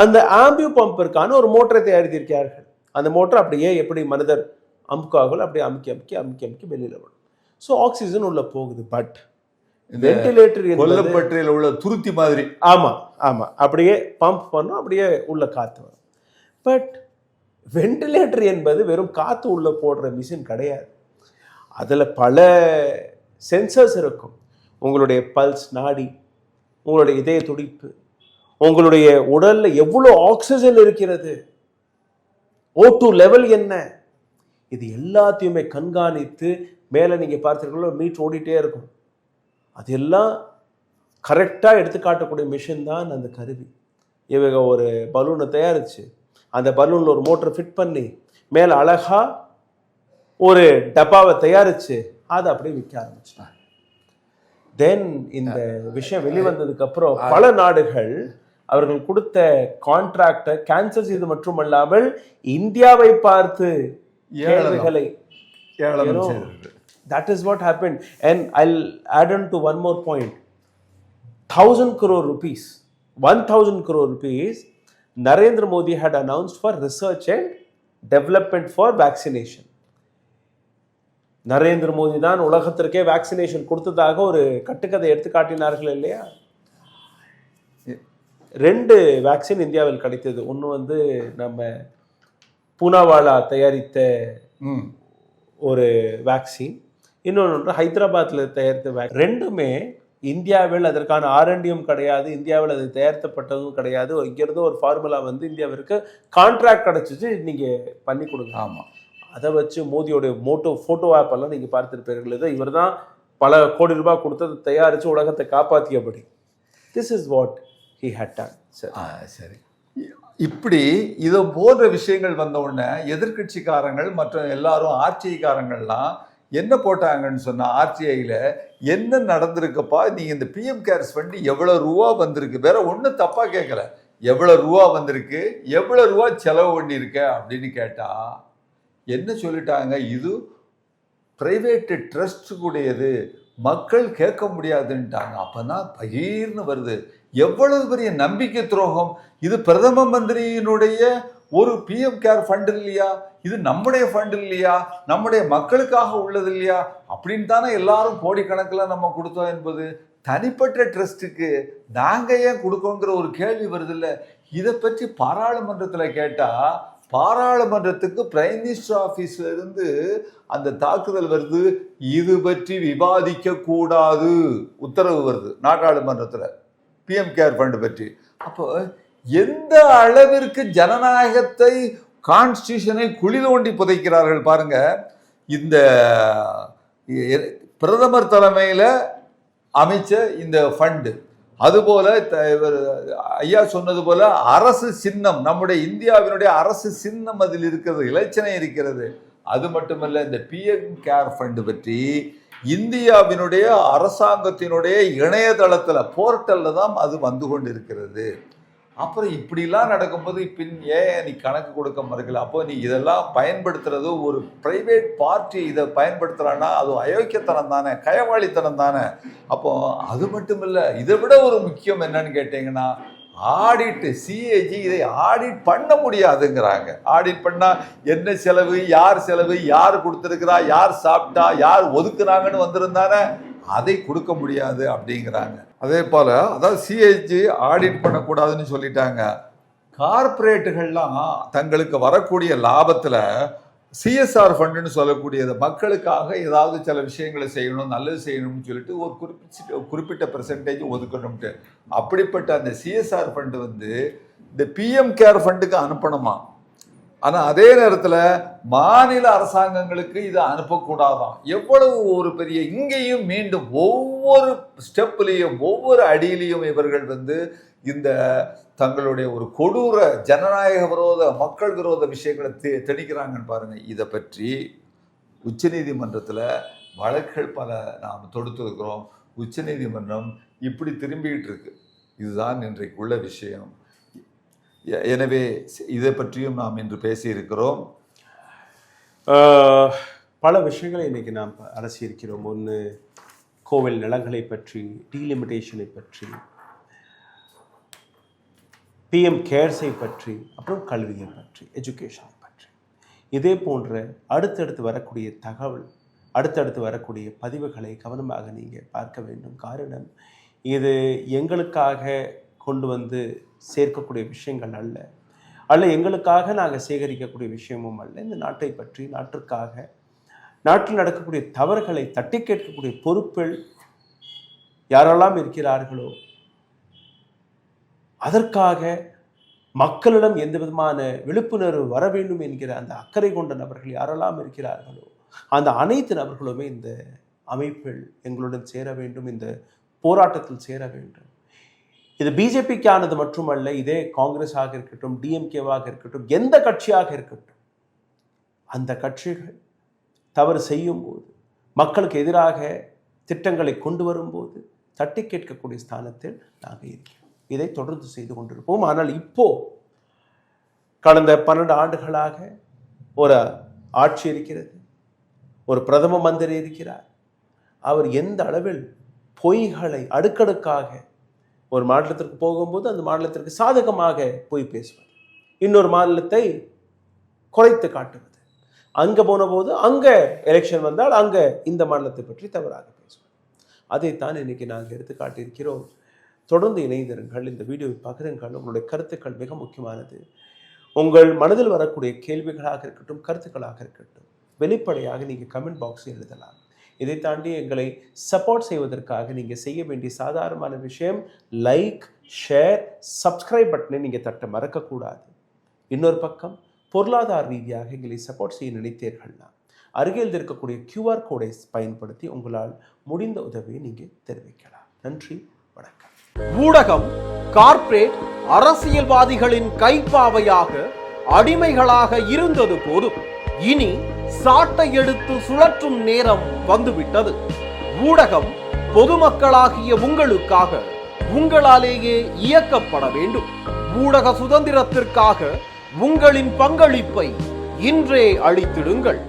அந்த ஆம்பியூ பம்பிற்கான ஒரு மோட்டரை தயாரித்திருக்கிறார்கள். அந்த மோட்டர் அப்படியே எப்படி மனிதர் அமுக்காகல அப்படியே அமுக்கி வெளியில் வரும். ஸோ ஆக்சிஜன் உள்ள போகுது. பட் வென்டிலேட்டர் கொல்லப்பட்டியில் உள்ள துருத்தி மாதிரி ஆமாம் அப்படியே பம்ப் பண்ணும், அப்படியே உள்ள காற்று வரும். பட் வென்டிலேட்டர் என்பது வெறும் காற்று உள்ள போடுற மிஷின் கிடையாது. அதில் பல சென்சர்ஸ் இருக்கும். உங்களுடைய பல்ஸ், நாடி, உங்களுடைய இதய துடிப்பு, உங்களுடைய உடலில் எவ்வளோ ஆக்சிஜன் இருக்கிறது, O2 லெவல் என்ன, இது எல்லாத்தையுமே கண்காணித்து மேலே நீங்கள் பார்த்தீர்களோ மீட் ஓடிட்டே இருக்கும். அதெல்லாம் கரெக்டாக எடுத்து காட்டக்கூடிய மிஷின் தான் அந்த கருவி. இவங்க ஒரு பலூனை தயாரித்து அந்த பலூனில் ஒரு மோட்டர் ஃபிட் பண்ணி மேலே அழகாக ஒரு டப்பாவை தயாரித்து அதை அப்படியே விற்க ஆரம்பிச்சிட்டாங்க. தென் இந்த விஷயம் வெளிவந்ததுக்கப்புறம் பல நாடுகள் அவர்கள் கொடுத்த கான்ட்ராக்டை கேன்சல் செய்து மட்டுமல்லாமல் இந்தியாவை பார்த்து கேள்விகளை that is what happened. And I'll add on to one more point. 1,000 crore rupees Narendra Modi had announced for research and development for vaccination. Narendra Modi தான் உலகத்திற்கே வேக்சினேஷன் கொடுத்ததாக ஒரு கட்டுக்கதை எடுத்து காட்டினார்கள் இல்லையா? 2 வேக்சின் இந்தியாவில் கிடைத்தது. ஒன்று நம்ம பூனாவாலா தயாரித்த ஒரு வேக்சின், இன்னொன்று ஹைதராபாத்தில் தயாரித்த வேக்சின். ரெண்டுமே இந்தியாவில் அதற்கான R&Dயும் கிடையாது, இந்தியாவில் அது தயாரிக்கப்பட்டதும் கிடையாது. இங்கிருந்து ஒரு ஃபார்முலா இந்தியாவிற்கு கான்ட்ராக்ட் கிடச்சிச்சு, நீங்கள் பண்ணி கொடுங்க. ஆமாம், அதை வச்சு மோடியோடைய ஃபோட்டோ ஆப் எல்லாம் நீங்கள் பார்த்துருப்பீர்கள். ஏதோ இவர் தான் பல கோடி ரூபாய் கொடுத்து தயாரித்து உலகத்தை காப்பாற்றியபடி. This is what he had done. சரி, இப்படி இதை போன்ற விஷயங்கள் வந்த உடனே எதிர்கட்சிக்காரங்கள் மற்ற எல்லாரும் ஆர்டிஐக்காரங்கள்லாம் என்ன போட்டாங்கன்னு சொன்னால், ஆர்டிஐயில் என்ன நடந்திருக்கப்பா, நீங்கள் இந்த பிஎம் கேர்ஸ் ஃபண்டு எவ்வளோ ரூபா வந்திருக்கு, வேற ஒன்றும் தப்பாக கேட்கல, எவ்வளோ ரூபா வந்திருக்கு, எவ்வளோ ரூபா செலவு பண்ணியிருக்க அப்படின்னு கேட்டால் என்ன சொல்லிட்டாங்க, இது பிரைவேட்டு ட்ரஸ்ட் கூடியது, மக்கள் கேட்க முடியாதுன்ட்டாங்க. அப்போ தான் பகீர்னு வருது, எவ்வளவு பெரிய நம்பிக்கை துரோகம் இது! பிரதம மந்திரியினுடைய ஒரு பிஎம் கேர் ஃபண்டு இல்லையா, இது நம்முடைய ஃபண்டு இல்லையா, நம்முடைய மக்களுக்காக உள்ளது இல்லையா அப்படின்னு தானே எல்லாரும் கோடிக்கணக்கில் நம்ம கொடுத்தோம் என்பது. தனிப்பட்ட ட்ரஸ்ட்டுக்கு நாங்கள் ஏன் கொடுக்கோங்கிற ஒரு கேள்வி வருது இல்லை. இதை பற்றி பாராளுமன்றத்தில் கேட்டால் பாராளுமன்றத்துக்கு பிரைம் மினிஸ்டர் ஆஃபீஸ்ல இருந்து அந்த தாக்குதல் வருது, இது பற்றி விவாதிக்க கூடாது உத்தரவு வருது நாடாளுமன்றத்தில் பிஎம் கேர் ஃபண்டு பற்றி. அப்போ எந்த அளவிற்கு ஜனநாயகத்தை, கான்ஸ்டியூஷனை குழி தோண்டி புதைக்கிறார்கள் பாருங்க. இந்த பிரதமர் தலைமையில் அமைச்ச இந்த ஃபண்டு, அதுபோல ஐயா சொன்னது போல அரசு சின்னம், நம்முடைய இந்தியாவினுடைய அரசு சின்னம் அதில் இருக்கிறது, இலச்சினை இருக்கிறது. அது மட்டுமல்ல, இந்த பிஎம் கேர் ஃபண்டு பற்றி இந்தியாவினுடைய அரசாங்கத்தினுடைய இணையதளத்தில் போர்ட்டலில் தான் அது வந்து கொண்டு இருக்கிறது. அப்புறம் இப்படிலாம் நடக்கும்போது பின் ஏன் நீ கணக்கு கொடுக்க மறுக்கல? அப்போ நீ இதெல்லாம் பயன்படுத்துறது, ஒரு பிரைவேட் பார்ட்டி இதை பயன்படுத்துறான்னா அது அயோக்கியத்தனம் தானே, கயவாளித்தனம் தானே. அப்போ அது மட்டும் இல்லை, இதை விட ஒரு முக்கியம் என்னன்னு கேட்டீங்கன்னா, ஆடிட், சிஏஜி இதை ஆடிட் பண்ண முடியாதுங்கிறாங்க. ஆடிட் பண்ணால் என்ன செலவு, யார் கொடுத்துருக்கிறா, யார் சாப்பிட்டா, யார் ஒதுக்குனாங்கன்னு வந்திருந்தானே அதை கொடுக்க முடியாது அப்படிங்கிறாங்க. அதே போல அதாவது சிஏஜி ஆடிட் பண்ணக்கூடாதுன்னு சொல்லிட்டாங்க. கார்பரேட்டுகள்லாம் தங்களுக்கு வரக்கூடிய லாபத்துல சிஎஸ்ஆர் ஃபண்டுன்னு சொல்லக்கூடியது மக்களுக்காக ஏதாவது சில விஷயங்களை செய்யணும், நல்லது செய்யணும்னு சொல்லிட்டு ஒரு குறிப்பிட்ட பெர்சன்டேஜ் ஒதுக்கணும்ட்டு, அப்படிப்பட்ட அந்த சிஎஸ்ஆர் ஃபண்டு வந்து இந்த பிஎம் கேர் ஃபண்டுக்கு அனுப்பணுமா. ஆனால் அதே நேரத்தில் மாநில அரசாங்கங்களுக்கு இதை அனுப்பக்கூடாதான். எவ்வளவு ஒரு பெரிய இங்கேயும் மீண்டும் ஒவ்வொரு ஸ்டெப்லேயும் ஒவ்வொரு அடியிலையும் இவர்கள் வந்து இந்த தங்களுடைய ஒரு கொடூர ஜனநாயக விரோத மக்கள் விரோத விஷயங்களை திணிக்கிறாங்கன்னு பாருங்க. இதை பற்றி உச்சநீதிமன்றத்தில் வழக்குகள் பல நாம் தொடுத்திருக்கிறோம். உச்சநீதிமன்றம் இப்படி திரும்பிக்கிட்டு இருக்கு. இதுதான் இன்றைக்குள்ள விஷயம். எனவே இதை பற்றியும் நாம் இன்று பேசியிருக்கிறோம். பல விஷயங்களை இன்னைக்கு நாம் அரசியிருக்கிறோம். ஒன்று கோவில் நிலங்களை பற்றி, டீலிமிட்டேஷனை பற்றி, பிஎம் கேர்ஸை பற்றி, அப்புறம் கல்வியை பற்றி, எஜுகேஷனை பற்றி. இதே போன்ற அடுத்தடுத்து வரக்கூடிய தகவல், அடுத்தடுத்து வரக்கூடிய பதிவுகளை கவனமாக நீங்கள் பார்க்க வேண்டும். காரணம், இது எங்களுக்காக கொண்டு வந்து சேர்க்கக்கூடிய விஷயங்கள் அல்ல எங்களுக்காக நாங்கள் சேகரிக்கக்கூடிய விஷயமும் அல்ல. இந்த நாட்டை பற்றி, நாட்டிற்காக, நாட்டில் நடக்கக்கூடிய தவறுகளை தட்டி கேட்கக்கூடிய பொறுப்பில் யாரெல்லாம் இருக்கிறார்களோ, அதற்காக மக்களிடம் எந்த விதமான விழிப்புணர்வு வர வேண்டும் என்கிற அந்த அக்கறை கொண்ட நபர்கள் யாரெல்லாம் இருக்கிறார்களோ, அந்த அனைத்து நபர்களுமே இந்த அமைப்பில் எங்களுடன் சேர வேண்டும், இந்த போராட்டத்தில் சேர வேண்டும். இது பிஜேபிக்கானது மட்டுமல்ல, இதே காங்கிரஸாக இருக்கட்டும், டிஎம்கேவாக இருக்கட்டும், எந்த கட்சியாக இருக்கட்டும், அந்த கட்சிகள் தவறு செய்யும் போது, மக்களுக்கு எதிராக திட்டங்களை கொண்டு வரும்போது தட்டி கேட்கக்கூடிய ஸ்தானத்தில் நாங்கள் இருக்கிறோம். இதை தொடர்ந்து செய்து கொண்டிருப்போம். ஆனால் இப்போ கடந்த 12 ஆண்டுகளாக ஒரு ஆட்சி இருக்கிறது, ஒரு பிரதம மந்திரி இருக்கிறார். அவர் எந்த அளவில் பொய்களை அடுக்கடுக்காக ஒரு மாநிலத்திற்கு போகும்போது அந்த மாநிலத்திற்கு சாதகமாக பொய் பேசுவது, இன்னொரு மாநிலத்தை குறைத்து காட்டுவது, அங்கே போன போது அங்கே எலெக்ஷன் வந்தால் அங்கே இந்த மாநிலத்தை பற்றி தவறாக பேசுவது. அதைத்தான் இன்னைக்கு நாங்கள் எடுத்து காட்டியிருக்கிறோம். தொடர்ந்து இணைந்திருங்கள், இந்த வீடியோவை பகிருங்கள். உங்களுடைய கருத்துக்கள் மிக முக்கியமானது. உங்கள் மனதில் வரக்கூடிய கேள்விகளாக இருக்கட்டும், கருத்துக்களாக இருக்கட்டும், வெளிப்படையாக நீங்கள் கமெண்ட் பாக்ஸில் எழுதலாம். இதை தாண்டி எங்களை சப்போர்ட் செய்வதற்காக நீங்கள் செய்ய வேண்டிய சாதாரணமான விஷயம், லைக், ஷேர், சப்ஸ்கிரைப் பட்டனை நீங்கள் தட்ட மறக்கக்கூடாது. இன்னொரு பக்கம் பொருளாதார ரீதியாக எங்களை சப்போர்ட் செய்ய நினைத்தீர்கள்னா அருகில் இருக்கக்கூடிய QR கோடை பயன்படுத்தி உங்களால் முடிந்த உதவியை நீங்கள் தெரிவிக்கலாம். நன்றி, வணக்கம். ஊடகம் கார்ப்பரேட் அரசியல்வாதிகளின் கைப்பாவையாக, அடிமைகளாக இருந்தது போதும். இனி சாட்டை எடுத்து சுழற்றும் நேரம் வந்துவிட்டது. ஊடகம் பொதுமக்களாகிய உங்களுக்காக, உங்களாலேயே இயக்கப்பட வேண்டும். ஊடக சுதந்திரத்திற்காக உங்களின் பங்களிப்பை இன்றே அளித்திடுங்கள்.